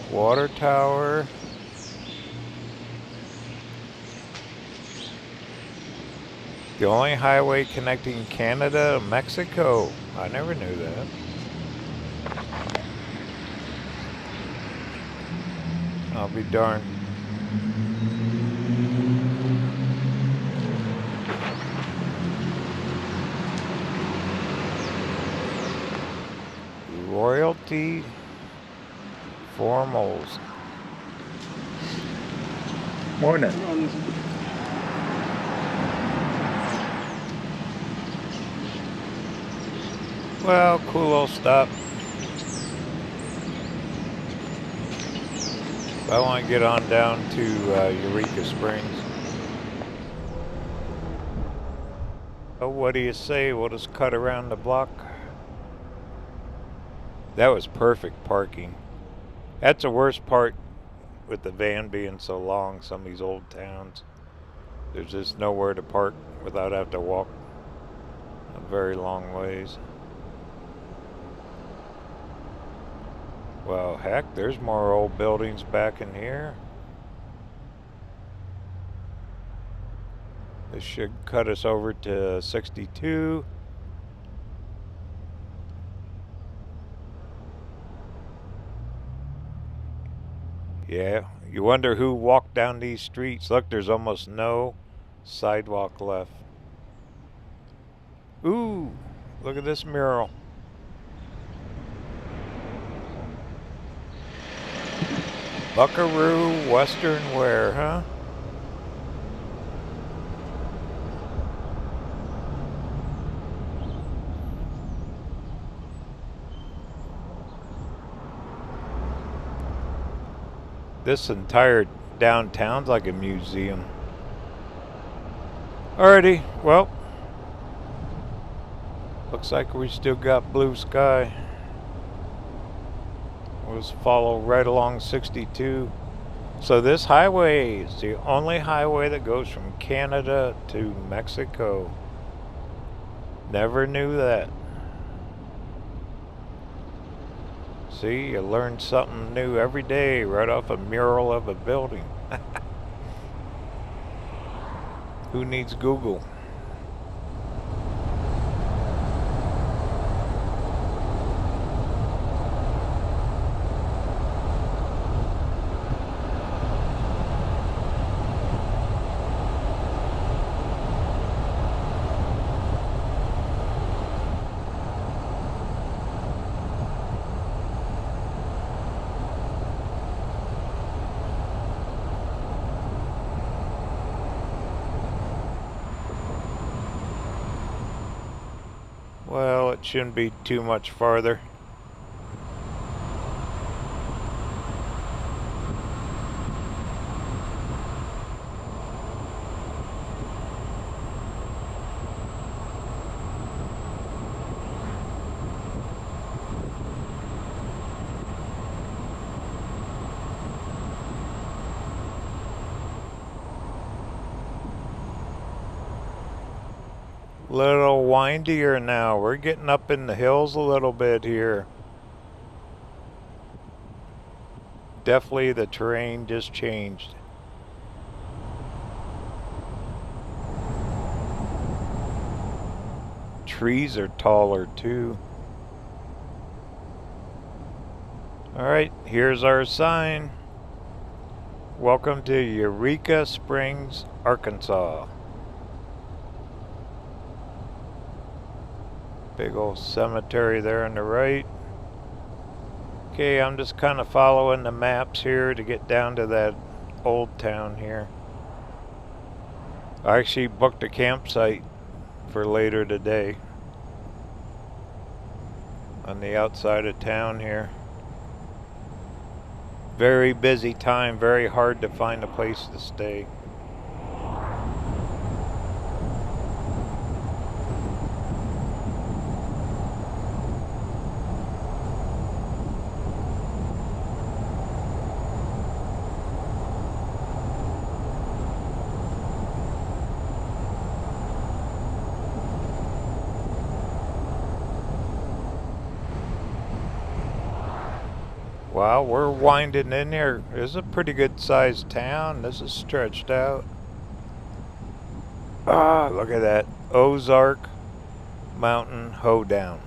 [SPEAKER 1] Water tower. The only highway connecting Canada and Mexico. I never knew that. I'll be darned. Royalty formals.
[SPEAKER 2] Morning.
[SPEAKER 1] Well, cool little stop. I want to get on down to Eureka Springs. Oh, what do you say? We'll just cut around the block. That was perfect parking. That's the worst part with the van being so long, some of these old towns. There's just nowhere to park without having to walk a very long ways. Well, heck, there's more old buildings back in here. This should cut us over to 62. Yeah, you wonder who walked down these streets. Look, there's almost no sidewalk left. Ooh, look at this mural. Buckaroo Western Wear, huh? This entire downtown's like a museum. Alrighty, well, looks like we still got blue sky. We'll just follow right along 62. So this highway is the only highway that goes from Canada to Mexico. Never knew that. See, you learn something new every day right off a mural of a building. Who needs Google? Well, it shouldn't be too much farther. Little windier now. We're getting up in the hills a little bit here. Definitely the terrain just changed. Trees are taller too. Alright, here's our sign. Welcome to Eureka Springs, Arkansas. Big old cemetery there on the right. Okay, I'm just kind of following the maps here to get down to that old town here. I actually booked a campsite for later today on the outside of town here. Very busy time, very hard to find a place to stay. Wow, we're winding in here. This is a pretty good sized town. This is stretched out. Ah, look at that. Ozark Mountain Hoedown.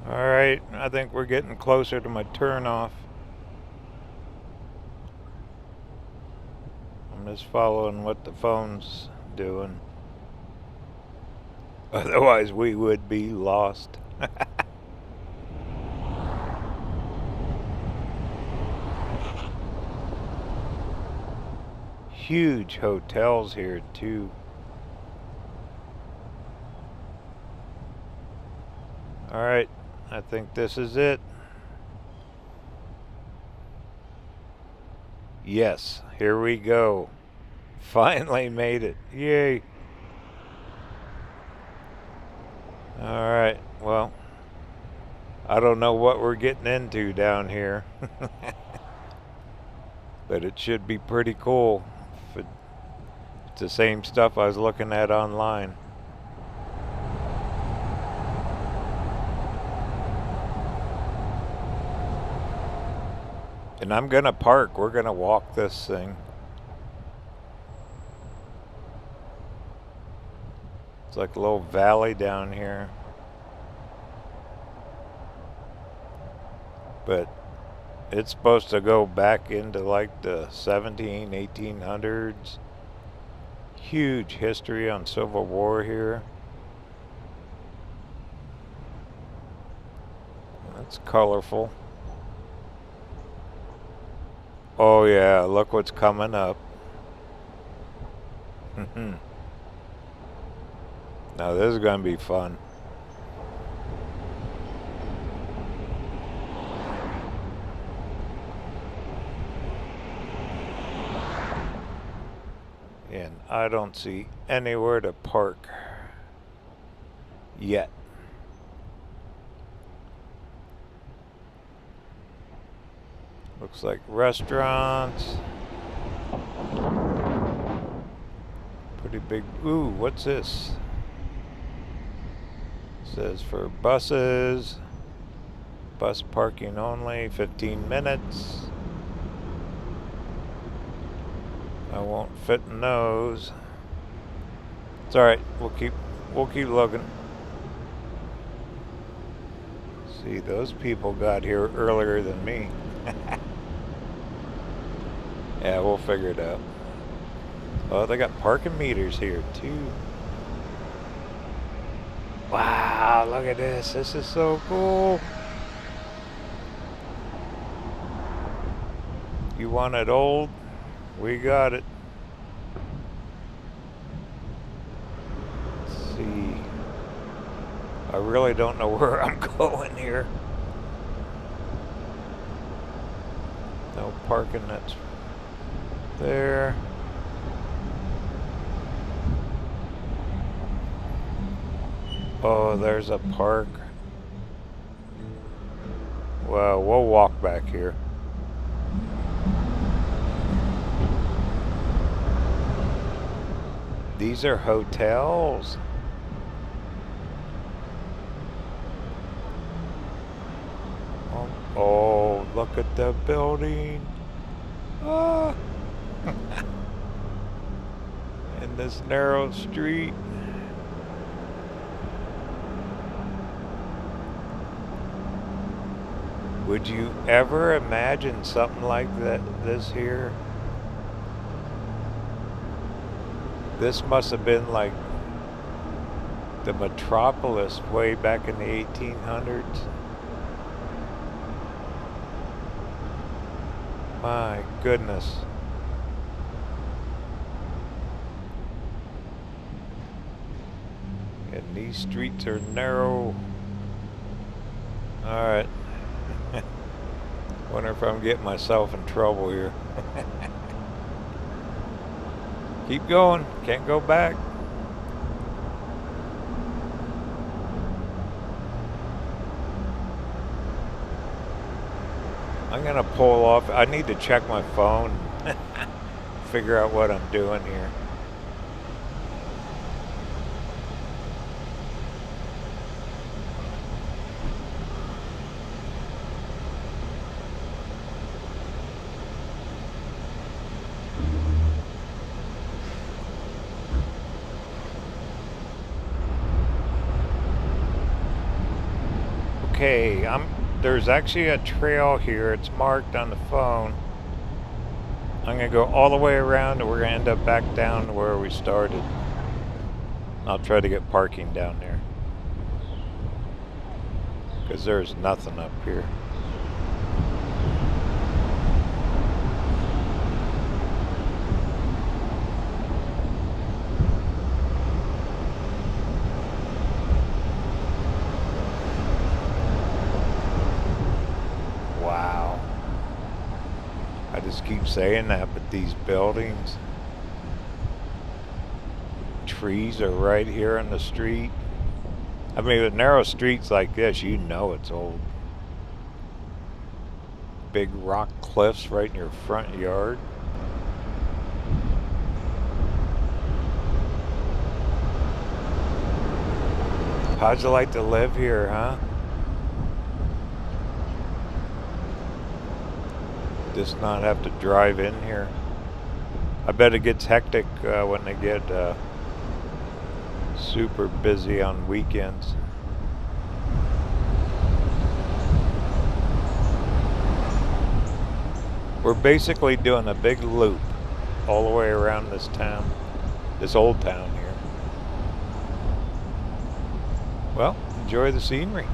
[SPEAKER 1] Alright, I think we're getting closer to my turnoff. Just following what the phone's doing. Otherwise we would be lost. Huge hotels here too. Alright, I think this is it. Yes, here we go. Finally made it. Yay. Alright, well, I don't know what we're getting into down here. But it should be pretty cool. If it's the same stuff I was looking at online. And I'm gonna park. We're gonna walk this thing. It's like a little valley down here. But it's supposed to go back into like the 1800s. Huge history on Civil War here. That's colorful. Oh yeah, look what's coming up. Now this is going to be fun. And I don't see anywhere to park yet. Looks like restaurants. Pretty big. Ooh, what's this? Says for buses. Bus parking only, 15 minutes. I won't fit in those. It's alright, we'll keep looking. See, those people got here earlier than me. Yeah, we'll figure it out. Oh, they got parking meters here too. Wow, look at this. This is so cool. You want it old? We got it. Let's see. I really don't know where I'm going here. No parking, that's there. Oh, there's a park. Well, we'll walk back here. These are hotels. Oh, look at the building. Ah. In this narrow street. Would you ever imagine something like this here? This must have been like the metropolis way back in the 1800s. My goodness. And these streets are narrow. Alright. Wonder if I'm getting myself in trouble here. Keep going. Can't go back. I'm gonna pull off. I need to check my phone. Figure out what I'm doing here. Okay, there's actually a trail here. It's marked on the phone. I'm gonna go all the way around and we're gonna end up back down to where we started. I'll try to get parking down there, because there's nothing up here. Keep saying that, but these buildings, trees are right here on the street. I mean, with narrow streets like this, you know it's old. Big rock cliffs right in your front yard. How'd you like to live here, huh? Just not have to drive in here. I bet it gets hectic when they get super busy on weekends. We're basically doing a big loop all the way around this town, this old town here. Well, enjoy the scenery.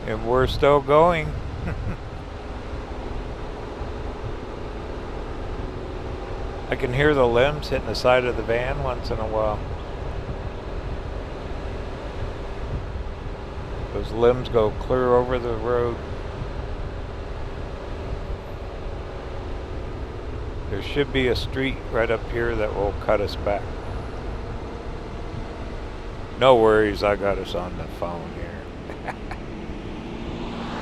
[SPEAKER 1] And we're still going. I can hear the limbs hitting the side of the van once in a while. Those limbs go clear over the road. There should be a street right up here that will cut us back. No worries, I got us on the phone here.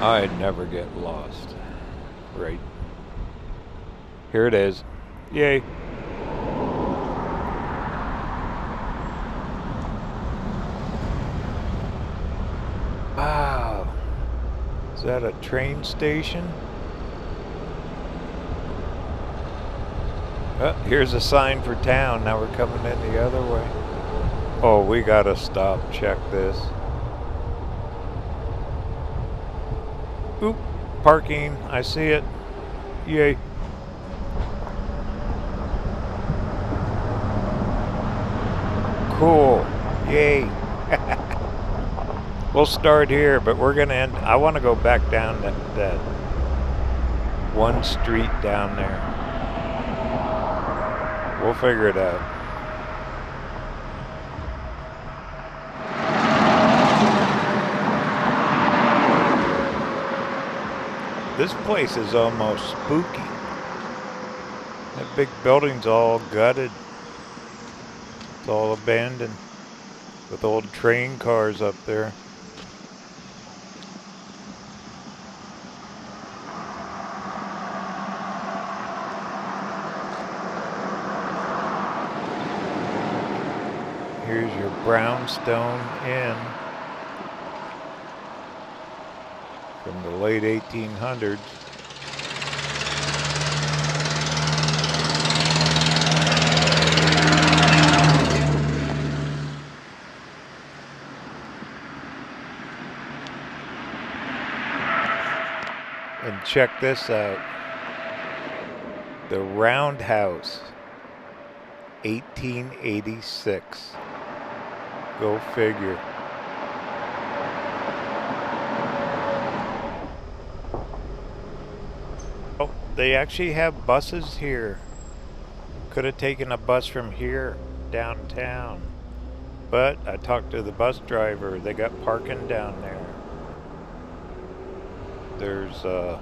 [SPEAKER 1] I'd never get lost. Right. Here it is. Yay. Wow. Is that a train station? Oh, here's a sign for town. Now we're coming in the other way. Oh, we gotta stop. Check this. Oop, parking. I see it. Yay. Cool. Yay. We'll start here, but we're gonna end. I want to go back down that one street down there. We'll figure it out. This place is almost spooky. That big building's all gutted. It's all abandoned with old train cars up there. Here's your brownstone inn from the late 1800s. And check this out. The Roundhouse, 1886. Go figure. Oh, they actually have buses here. Could have taken a bus from here downtown. But I talked to the bus driver. They got parking down there. There's a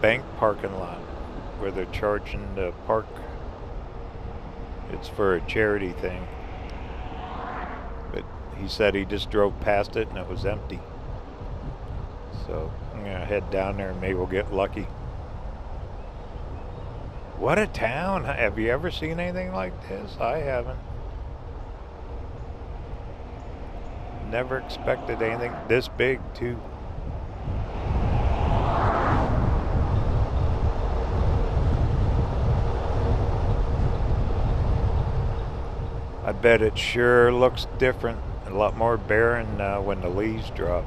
[SPEAKER 1] bank parking lot where they're charging to park. It's for a charity thing. But he said he just drove past it and it was empty. So I'm gonna head down there and maybe we'll get lucky. What a town. Have you ever seen anything like this? I haven't. Never expected anything this big too. I bet it sure looks different, a lot more barren when the leaves drop.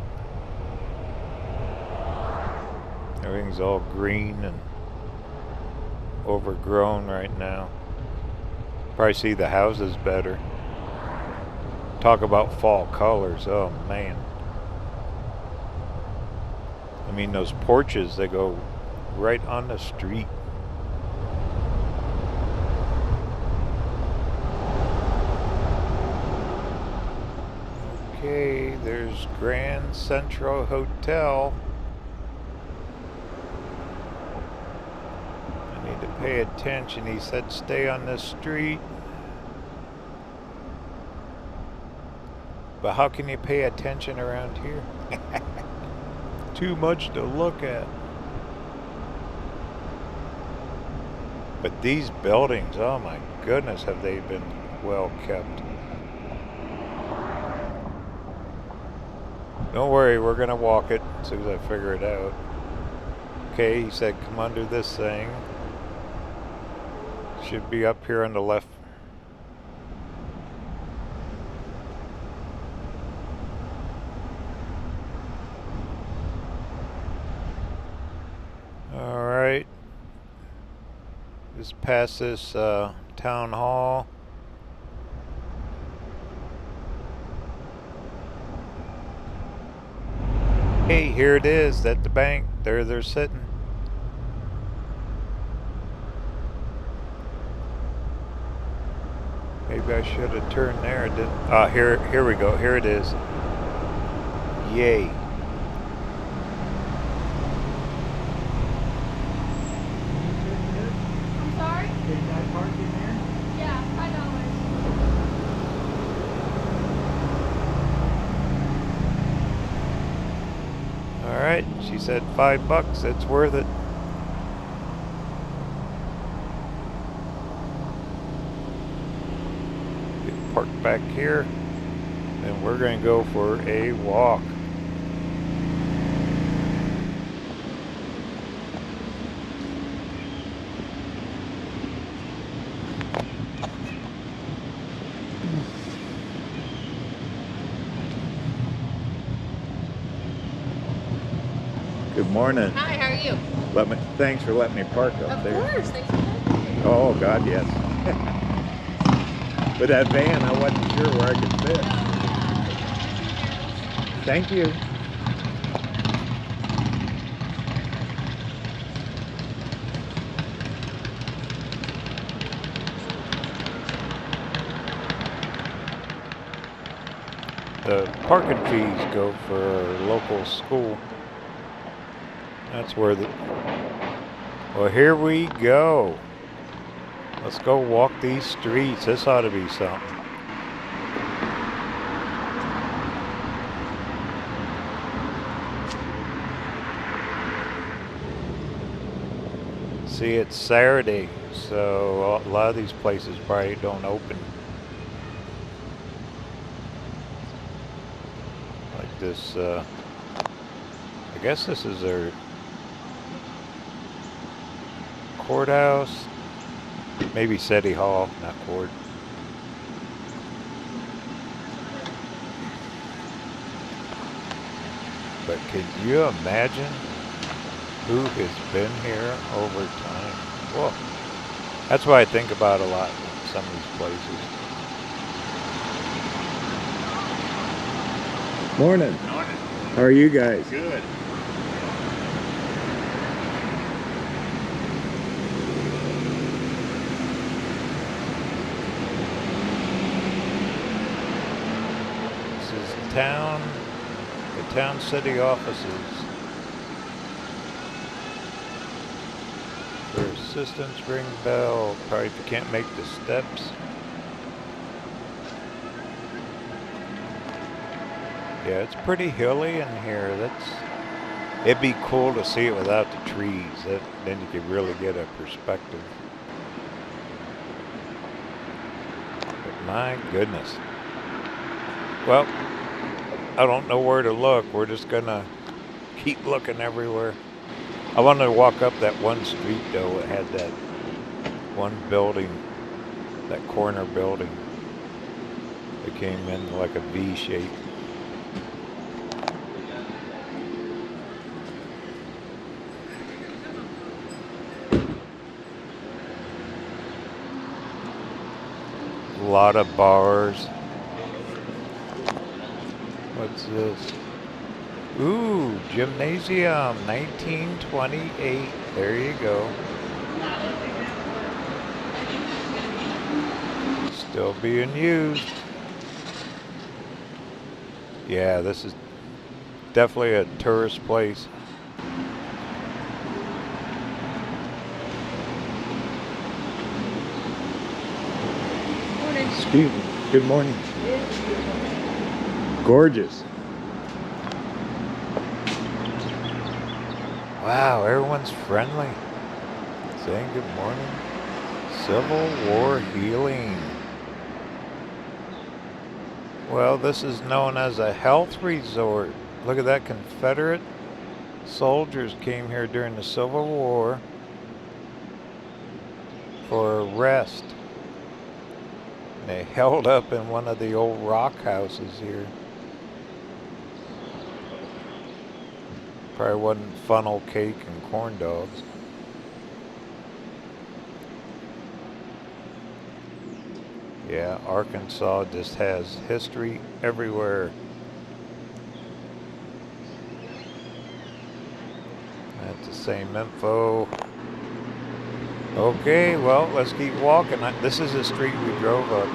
[SPEAKER 1] Everything's all green and overgrown right now. Probably see the houses better. Talk about fall colors, oh man. I mean those porches, they go right on the street. Okay, there's Grand Central Hotel. I need to pay attention. He said stay on this street. But how can you pay attention around here? Too much to look at. But these buildings, oh my goodness, have they been well kept. Don't worry, we're gonna walk it as soon as I figure it out. Okay, he said come under this thing. Should be up here on the left. Alright. Just past this town hall. Hey, here it is at the bank. There they're sitting. Maybe I should have turned there. Here we go. Here it is. Yay.
[SPEAKER 4] I'm sorry?
[SPEAKER 2] Can I park in there?
[SPEAKER 4] Yeah, $5.
[SPEAKER 1] Alright, she said $5. It's worth it. Get parked back here. And we're going to go for a walk. Good morning.
[SPEAKER 4] Hi, how are you?
[SPEAKER 1] Thanks for letting me park up there.
[SPEAKER 4] Of course, thanks for having me.
[SPEAKER 1] Oh God, yes. With that van, I wasn't sure where I could fit.
[SPEAKER 2] Thank you.
[SPEAKER 1] The parking fees go for our local school. That's where the... Well, here we go. Let's go walk these streets. This ought to be something. See, it's Saturday, so a lot of these places probably don't open. Like this, I guess this is their courthouse, maybe City Hall, not court. But can you imagine who has been here over time? Whoa. That's what I think about a lot in some of these places.
[SPEAKER 2] Morning. How are you guys?
[SPEAKER 5] Good.
[SPEAKER 1] This is the town city offices. For assistance, ring bell. Probably if you can't make the steps. Yeah, it's pretty hilly in here. It'd be cool to see it without the trees. Then you could really get a perspective. But my goodness. Well, I don't know where to look. We're just gonna keep looking everywhere. I wanted to walk up that one street though. It had that one building, that corner building. It came in like a V shape. A lot of bars. What's this? Ooh, gymnasium, 1928. There you go. Still being used. Yeah, this is definitely a tourist place.
[SPEAKER 2] Excuse me. Good morning. Gorgeous.
[SPEAKER 1] Wow, everyone's friendly. Saying good morning. Civil War healing. Well, this is known as a health resort. Look at that. Confederate soldiers came here during the Civil War for a rest. They held up in one of the old rock houses here. Probably wasn't funnel cake and corn dogs. Yeah, Arkansas just has history everywhere. That's the same info. Okay, well, let's keep walking. This is the street we drove up.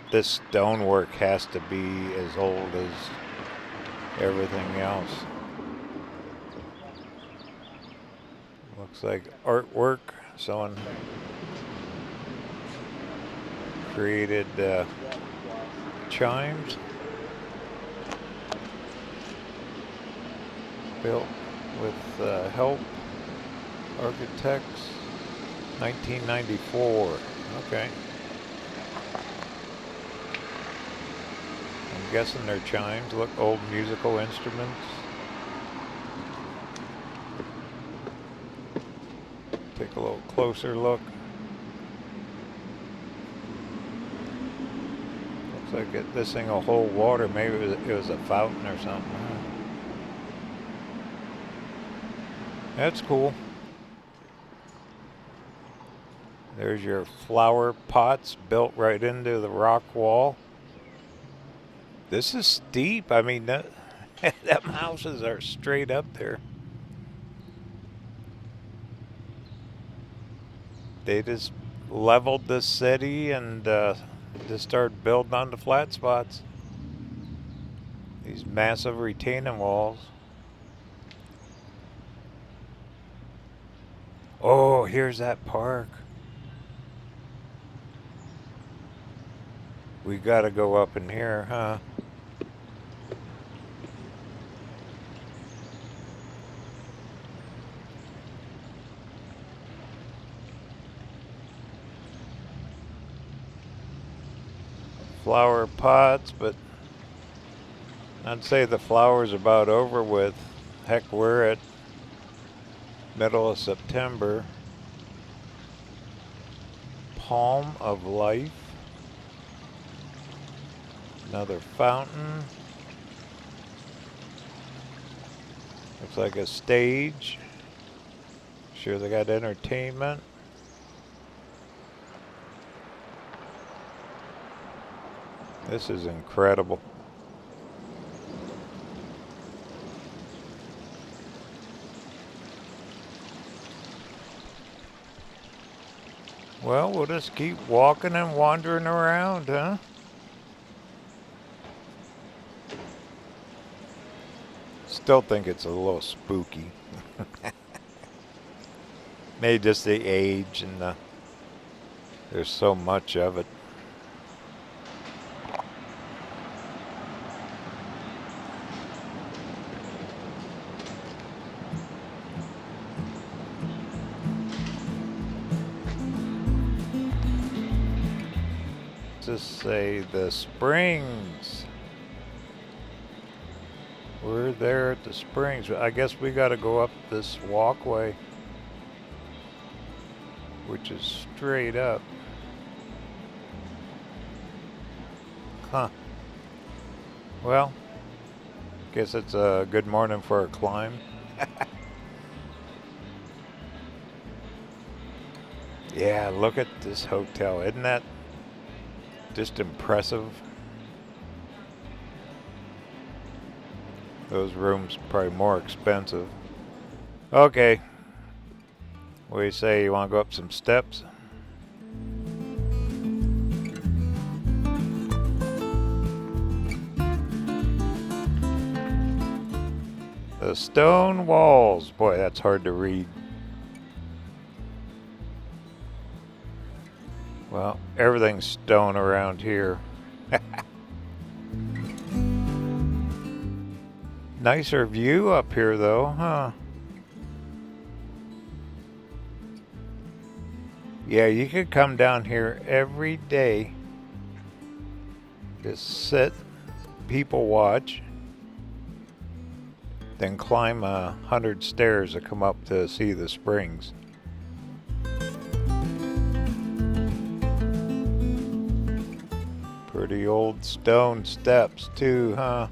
[SPEAKER 1] This stonework has to be as old as everything else. Looks like artwork. Someone created chimes. Built with help. Architects. 1994. Okay. I'm guessing they're chimes. Look, old musical instruments. Take a little closer look. Looks like this thing will hold water. Maybe it was a fountain or something. That's cool. There's your flower pots built right into the rock wall. This is steep. I mean, them houses are straight up there. They just leveled the city and just started building on the flat spots. These massive retaining walls. Oh, here's that park. We gotta go up in here, huh? Flower pots, but I'd say the flowers about over with. Heck, we're at middle of September. Palm of Life. Another fountain. Looks like a stage. Sure they got entertainment. This is incredible. Well, we'll just keep walking and wandering around, huh? Still think it's a little spooky. Maybe just the age and there's so much of it. Just say the Springs. We're there at the Springs. I guess we got to go up this walkway, which is straight up. Huh. Well, guess it's a good morning for a climb. Yeah, look at this hotel. Isn't that just impressive? Those rooms probably more expensive. Okay. What do you say? You want to go up some steps? The stone walls. Boy, that's hard to read. Well, everything's stone around here. Nicer view up here though, huh? Yeah, you could come down here every day. Just sit, people watch, then climb 100 stairs to come up to see the springs. Pretty old stone steps too, huh?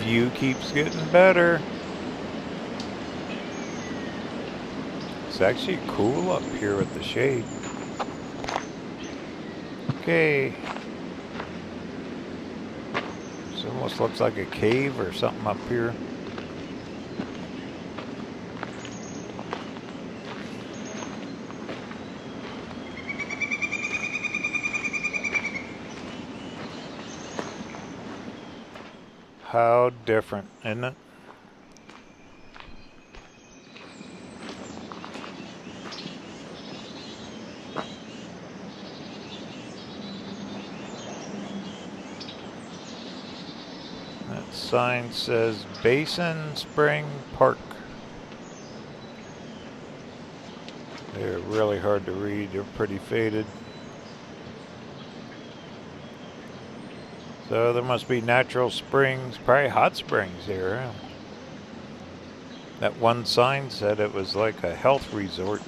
[SPEAKER 1] View keeps getting better. It's actually cool up here with the shade. Okay. This almost looks like a cave or something up here. How different, isn't it? That sign says Basin Spring Park. They're really hard to read. They're pretty faded. So there must be natural springs, probably hot springs here. Huh? That one sign said it was like a health resort.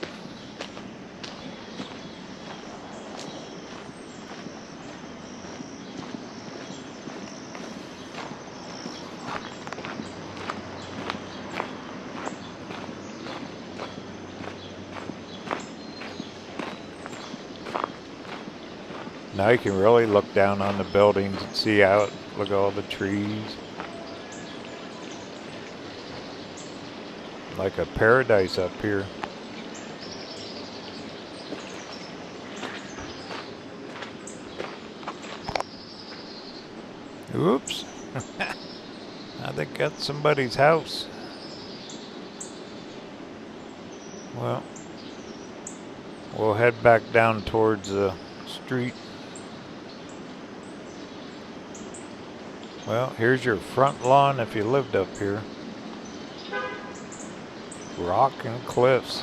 [SPEAKER 1] Now you can really look down on the buildings and see out. Look at all the trees. Like a paradise up here. Oops. I think that's somebody's house. Well, we'll head back down towards the street. Well, here's your front lawn if you lived up here. Rock and cliffs.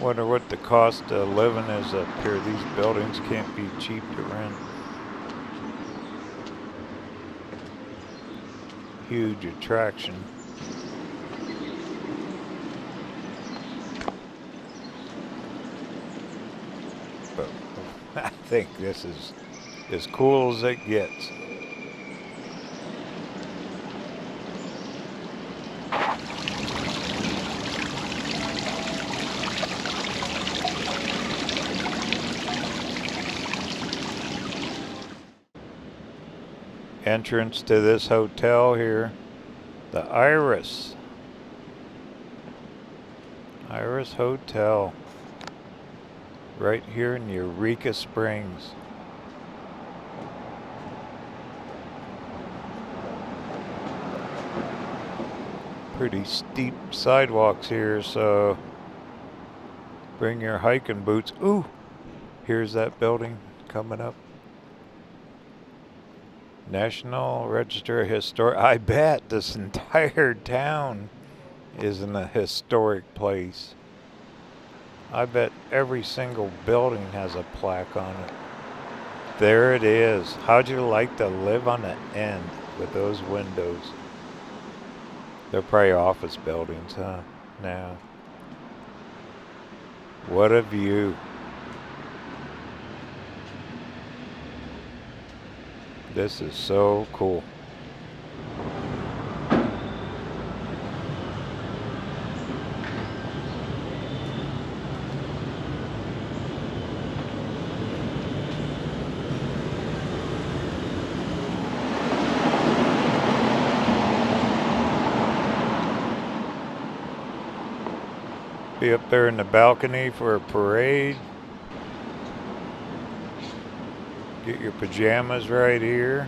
[SPEAKER 1] Wonder what the cost of living is up here. These buildings can't be cheap to rent. Huge attraction. But I think this is as cool as it gets. Entrance to this hotel here, the Iris Hotel, right here in Eureka Springs. Pretty steep sidewalks here, so bring your hiking boots. Ooh, here's that building coming up. National Register of Historic. I bet this entire town is in a historic place. I bet every single building has a plaque on it. There it is. How'd you like to live on the end with those windows? They're probably office buildings, huh? Now, what a view. This is so cool. Be up there in the balcony for a parade. Get your pajamas right here.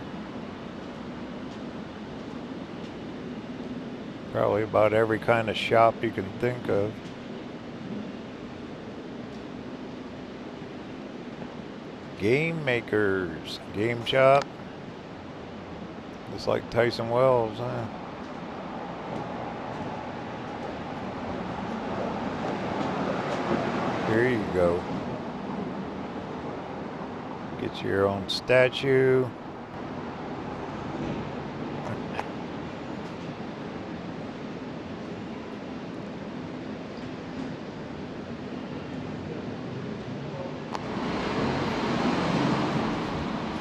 [SPEAKER 1] Probably about every kind of shop you can think of. Game makers, game shop. Just like Tyson Wells, huh? Here you go. Get your own statue.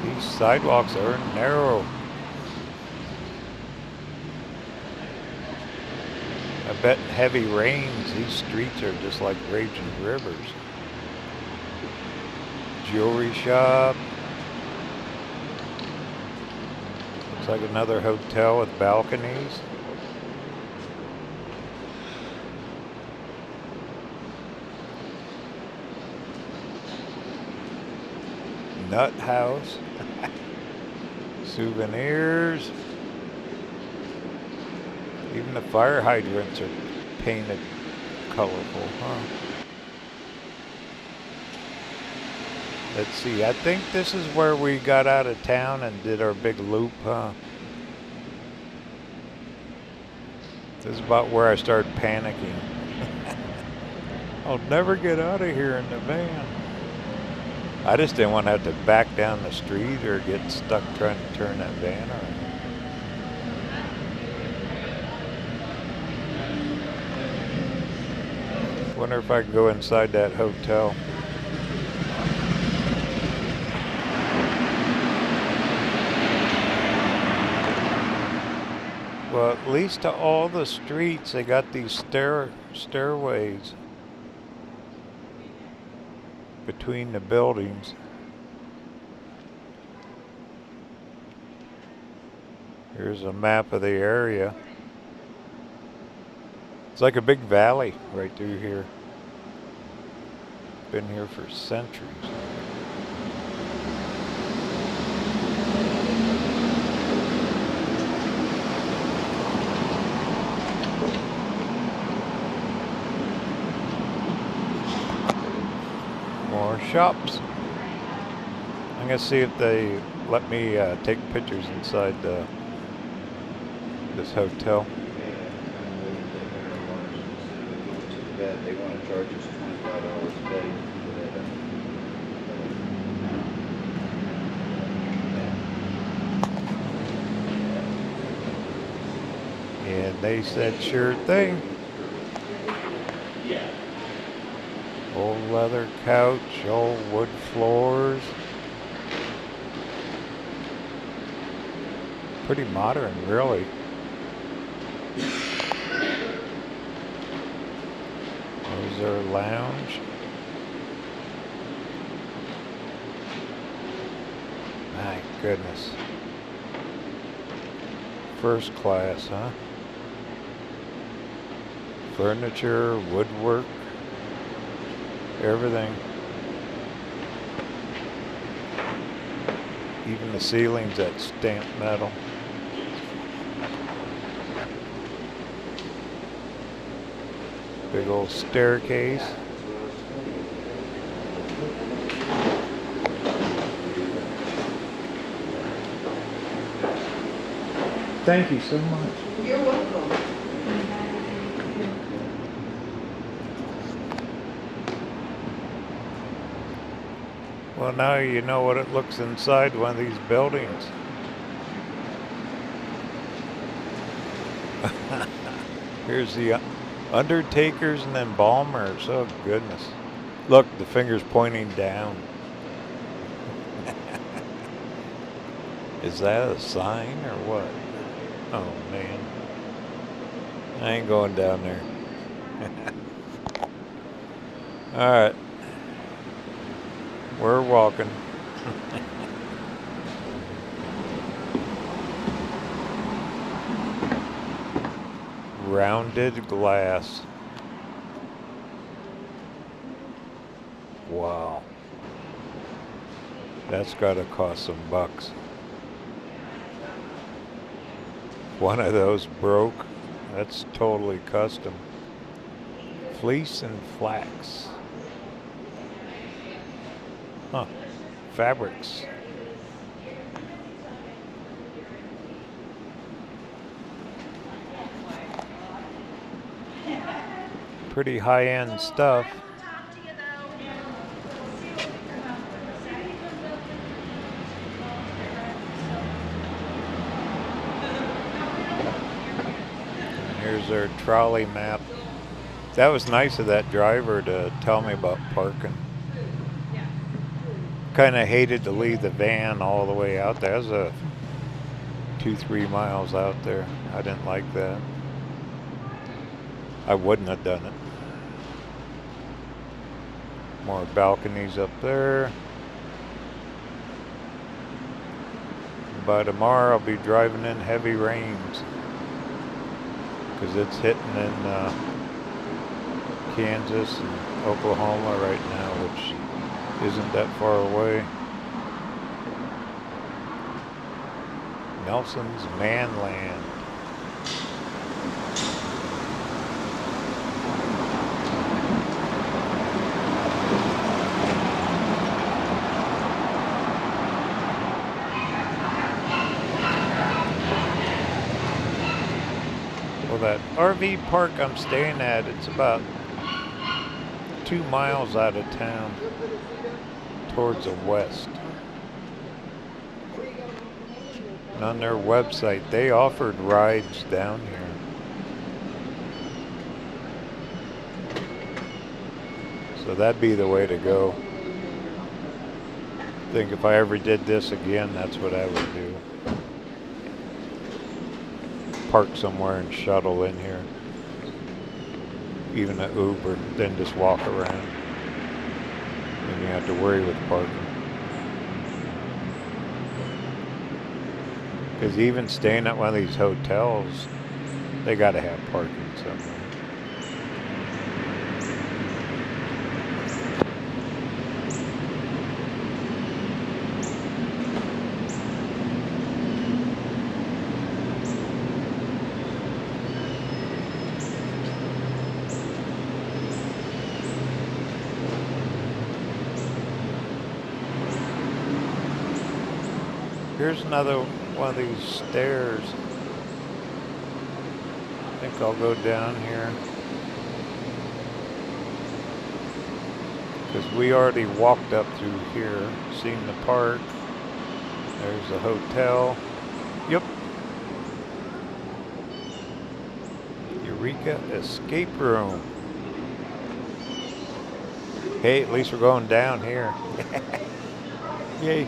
[SPEAKER 1] These sidewalks are narrow. I bet in heavy rains, these streets are just like raging rivers. Jewelry shop. Looks like another hotel with balconies. Nut house. Souvenirs. Even the fire hydrants are painted colorful, huh? Let's see, I think this is where we got out of town and did our big loop, huh? This is about where I started panicking. I'll never get out of here in the van. I just didn't want to have to back down the street or get stuck trying to turn that van around. Wonder if I can go inside that hotel. Well, at least to all the streets, they got these stairways between the buildings. Here's a map of the area. It's like a big valley right through here. Been here for centuries. More shops. I'm gonna see if they let me take pictures inside this hotel.
[SPEAKER 5] They want to charge us $25 a day.
[SPEAKER 1] And they said, sure thing. Old leather couch, old wood floors. Pretty modern, really. There's our lounge. My goodness. First class, huh? Furniture, woodwork, everything. Even the ceiling's that stamped metal. Big old staircase.
[SPEAKER 2] Thank you so much.
[SPEAKER 3] You're welcome.
[SPEAKER 1] Well, now you know what it looks inside one of these buildings. Here's the undertakers and embalmers. Oh, goodness. Look, the finger's pointing down. Is that a sign or what? Oh, man. I ain't going down there. All right. We're walking. Rounded glass. Wow. That's gotta cost some bucks. One of those broke. That's totally custom. Fleece and flax. Huh. Fabrics. Pretty high-end stuff. Here's our trolley map. That was nice of that driver to tell me about parking. Kind of hated to leave the van all the way out there. That was a 2-3 miles out there. I didn't like that. I wouldn't have done it. More balconies up there. By tomorrow I'll be driving in heavy rains because it's hitting in Kansas and Oklahoma right now, which isn't that far away. Nelson's Manland. Well, that RV park I'm staying at, it's about 2 miles out of town towards the west. And on their website, they offered rides down here. So that'd be the way to go. I think if I ever did this again, that's what I would do. Park somewhere and shuttle in here. Even an Uber, then just walk around. And you have to worry with parking. Because even staying at one of these hotels, they gotta have parking somewhere. Here's another one of these stairs. I think I'll go down here. Because we already walked up through here, seen the park. There's a hotel. Yep. Eureka Escape Room. Hey, at least we're going down here. Yay.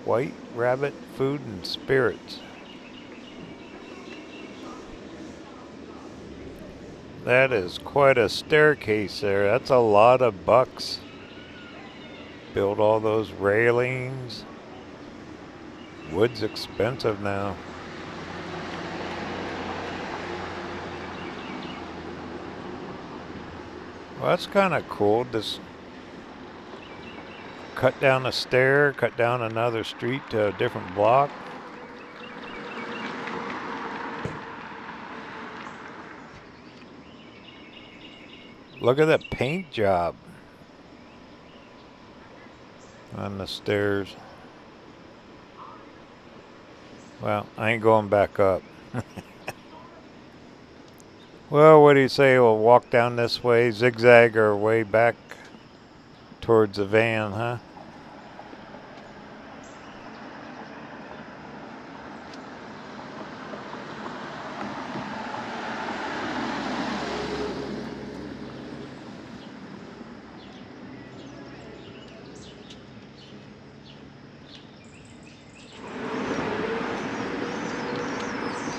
[SPEAKER 1] White Rabbit Food and Spirits. That is quite a staircase there. That's a lot of bucks. Build all those railings. Wood's expensive now. Well, that's kind of cool. Just cut down a stair, cut down another street to a different block. Look at that paint job on the stairs. Well, I ain't going back up. Well, what do you say? We'll walk down this way, zigzag our way back towards the van, huh?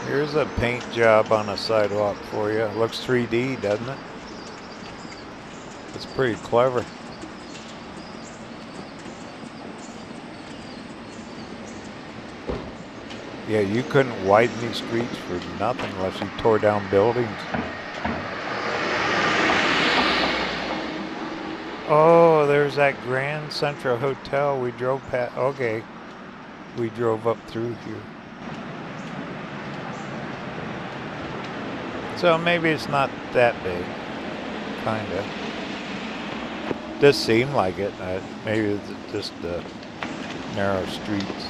[SPEAKER 1] Here's a paint job on a sidewalk for you. It looks 3D, doesn't it? It's pretty clever. Yeah, you couldn't widen these streets for nothing unless you tore down buildings. Oh, there's that Grand Central Hotel we drove past. Okay, we drove up through here. So maybe it's not that big, kinda. Does seem like it. Maybe it's just narrow streets.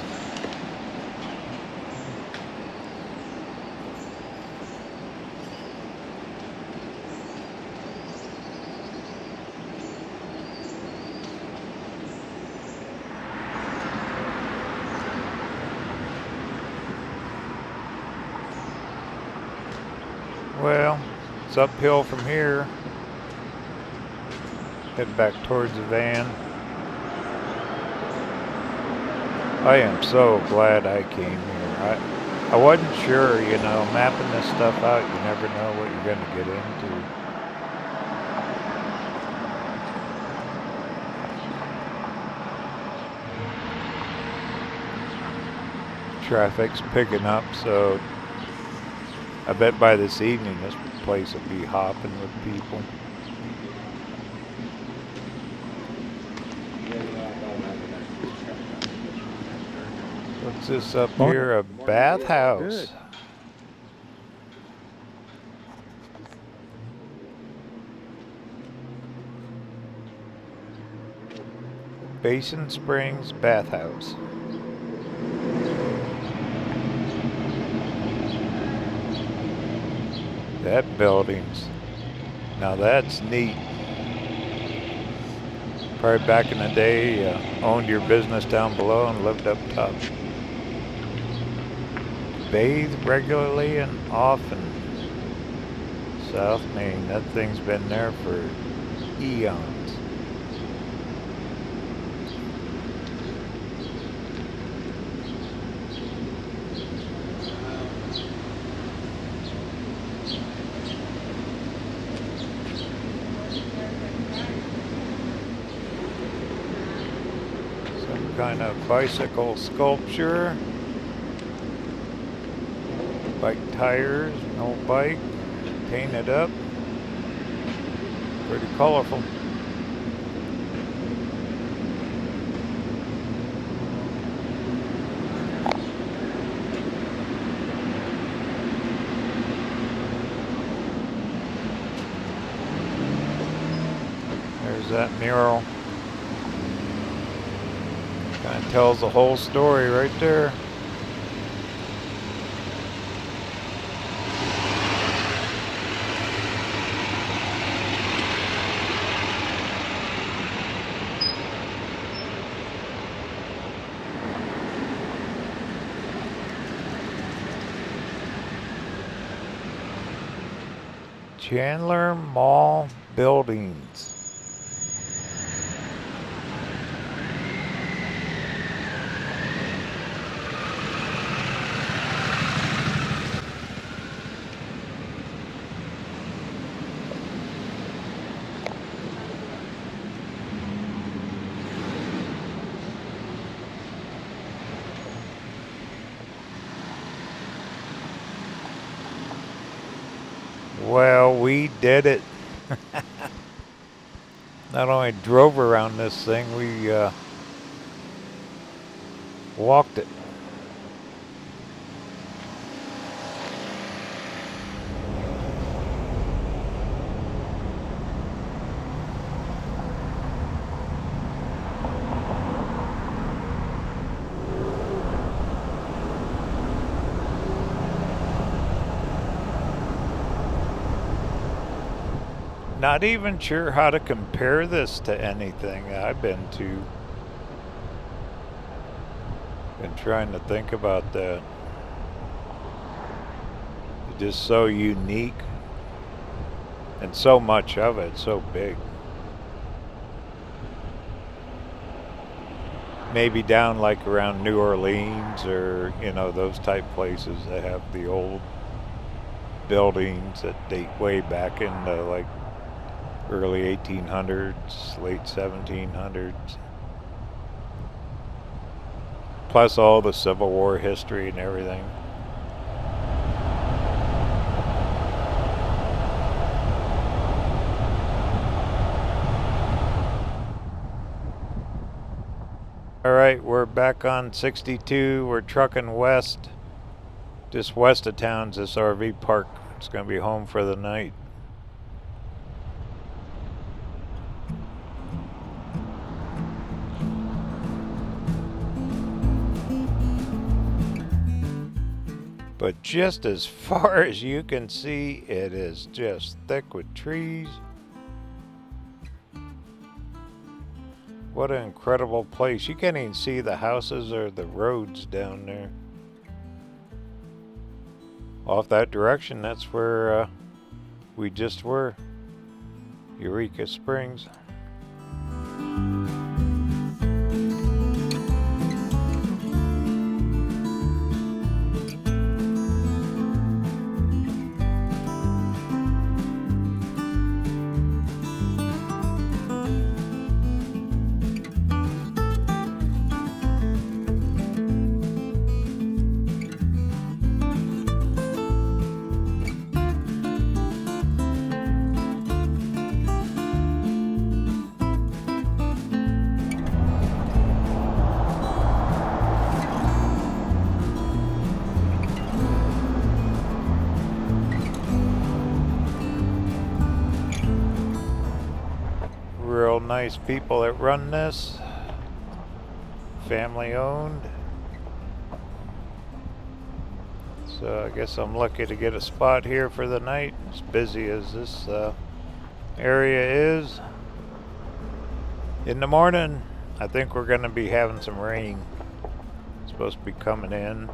[SPEAKER 1] Well, it's uphill from here. Head back towards the van. I am so glad I came here. I wasn't sure, you know, mapping this stuff out, you never know what you're going to get into. Traffic's picking up, so I bet by this evening this place will be hopping with people. What's this up here? A bathhouse.
[SPEAKER 2] Good.
[SPEAKER 1] Basin Springs Bathhouse. That building's, now that's neat. Probably back in the day, owned your business down below and lived up top. Bathe regularly and often. South Main. That thing's been there for eons. Some kind of bicycle sculpture. Bike tires, an old bike, painted up. Pretty colorful. There's that mural. Kind of tells the whole story right there. Chandler Mall Buildings. Well, we did it. Not only drove around this thing, we walked it. Not even sure how to compare this to anything I've been to. Been trying to think about that. It's just so unique. And so much of it, so big. Maybe down like around New Orleans or, you know, those type places that have the old buildings that date way back into like early 1800s, late 1700s. Plus all the Civil War history and everything. Alright, we're back on 62. We're trucking west. Just west of town's this RV park. It's going to be home for the night. But just as far as you can see, it is just thick with trees. What an incredible place. You can't even see the houses or the roads down there. Off that direction, that's where we just were. Eureka Springs. Real nice people that run this. Family owned. So I guess I'm lucky to get a spot here for the night. As busy as this area is. In the morning, I think we're going to be having some rain. It's supposed to be coming in.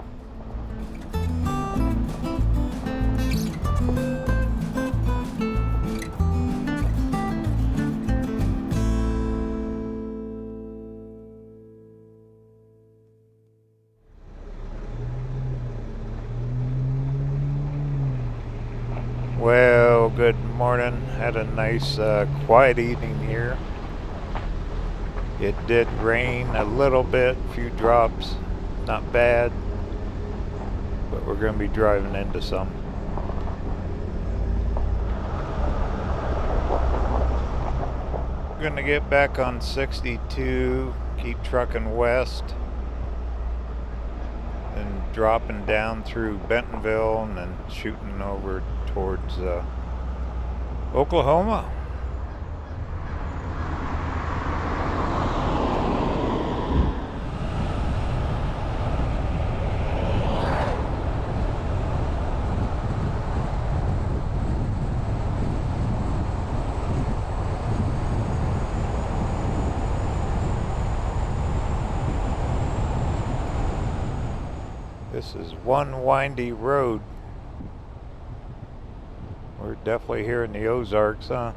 [SPEAKER 1] good morning. Had a nice quiet evening here. It did rain a little bit, a few drops, not bad, but we're going to be driving into some. Going to get back on 62, keep trucking west, and dropping down through Bentonville and then shooting over towards Oklahoma. This is one windy road. We're definitely here in the Ozarks, huh?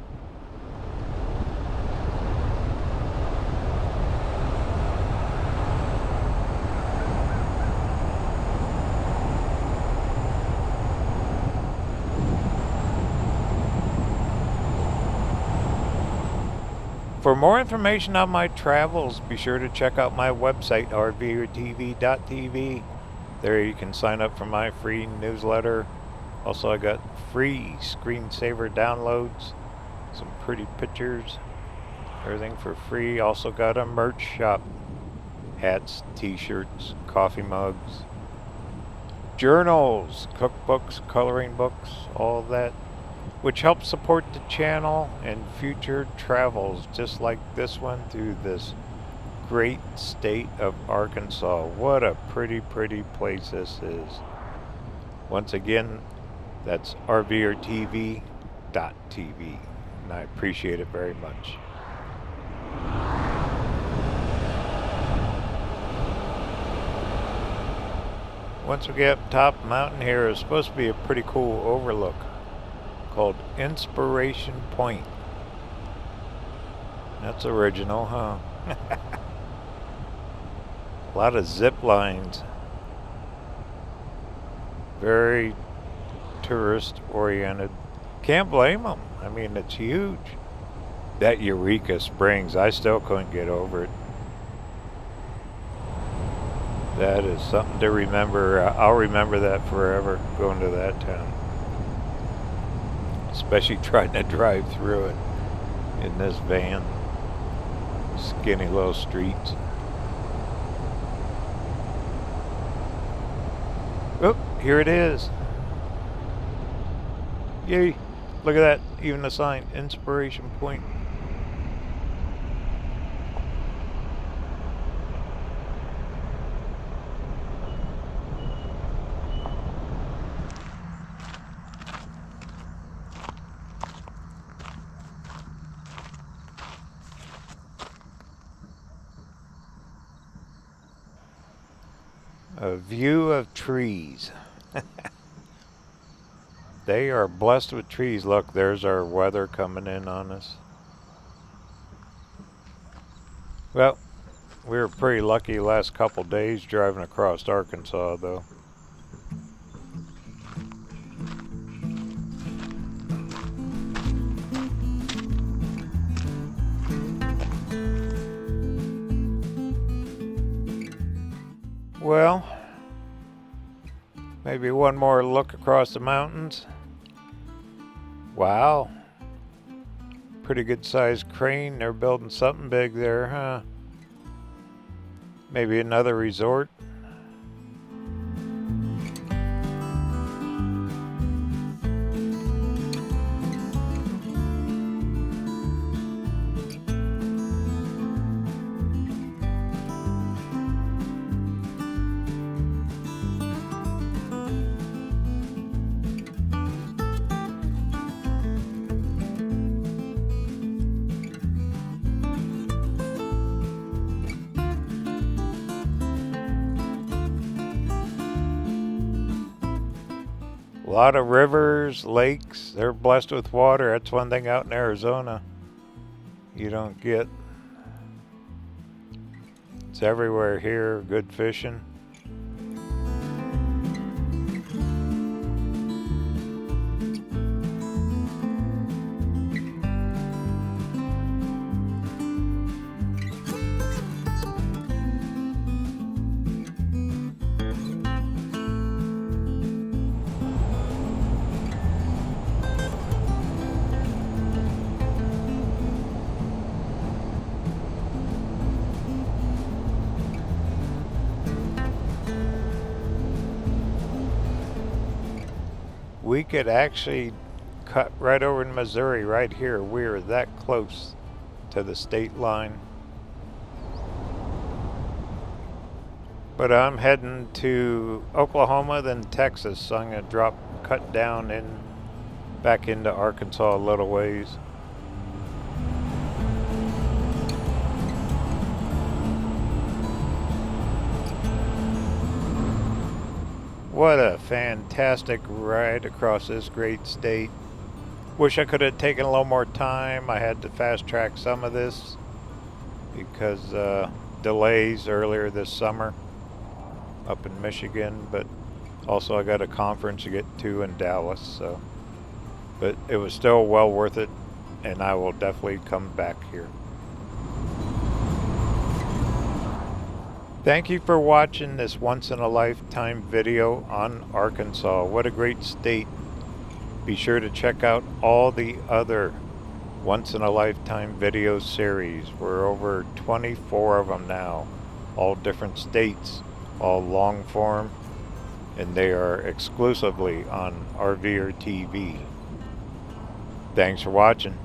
[SPEAKER 1] For more information on my travels, be sure to check out my website, RVerTV.tv. There you can sign up for my free newsletter. Also, I got free screensaver downloads, some pretty pictures, everything for free. Also got a merch shop, hats, t-shirts, coffee mugs, journals, cookbooks, coloring books, all that, which helps support the channel and future travels just like this one through this great state of Arkansas. What a pretty place this is. Once again, that's RVerTV.tv, and I appreciate it very much. Once we get up top of the mountain here, it's supposed to be a pretty cool overlook called Inspiration Point. That's original, huh? A lot of zip lines. Very tourist oriented. Can't blame them. I mean, it's huge. That Eureka Springs, I still couldn't get over it. That is something to remember. I'll remember that forever, going to that town. Especially trying to drive through it in this van. Skinny little streets. Oh, here it is. Yay. Look at that. Even the sign. Inspiration Point. A view of trees. They are blessed with trees. Look, there's our weather coming in on us. Well, we were pretty lucky the last couple days driving across Arkansas, though. Well, maybe one more look across the mountains. Wow. Pretty good sized crane. They're building something big there, huh? Maybe another resort. A lot of rivers, lakes, they're blessed with water. That's one thing out in Arizona you don't get. It's everywhere here, good fishing. we could actually cut right over in Missouri right here. We're that close to the state line. But I'm heading to Oklahoma, then Texas, so I'm gonna cut down back into Arkansas a little ways. What a fantastic ride across this great state. Wish I could have taken a little more time. I had to fast track some of this because delays earlier this summer up in Michigan, but also I got a conference to get to in Dallas, so but it was still well worth it, and I will definitely come back here. Thank you for watching this once-in-a-lifetime video on Arkansas. What a great state. Be sure to check out all the other once-in-a-lifetime video series. We're over 24 of them now, all different states, all long form, and they are exclusively on RVerTV. Thanks for watching.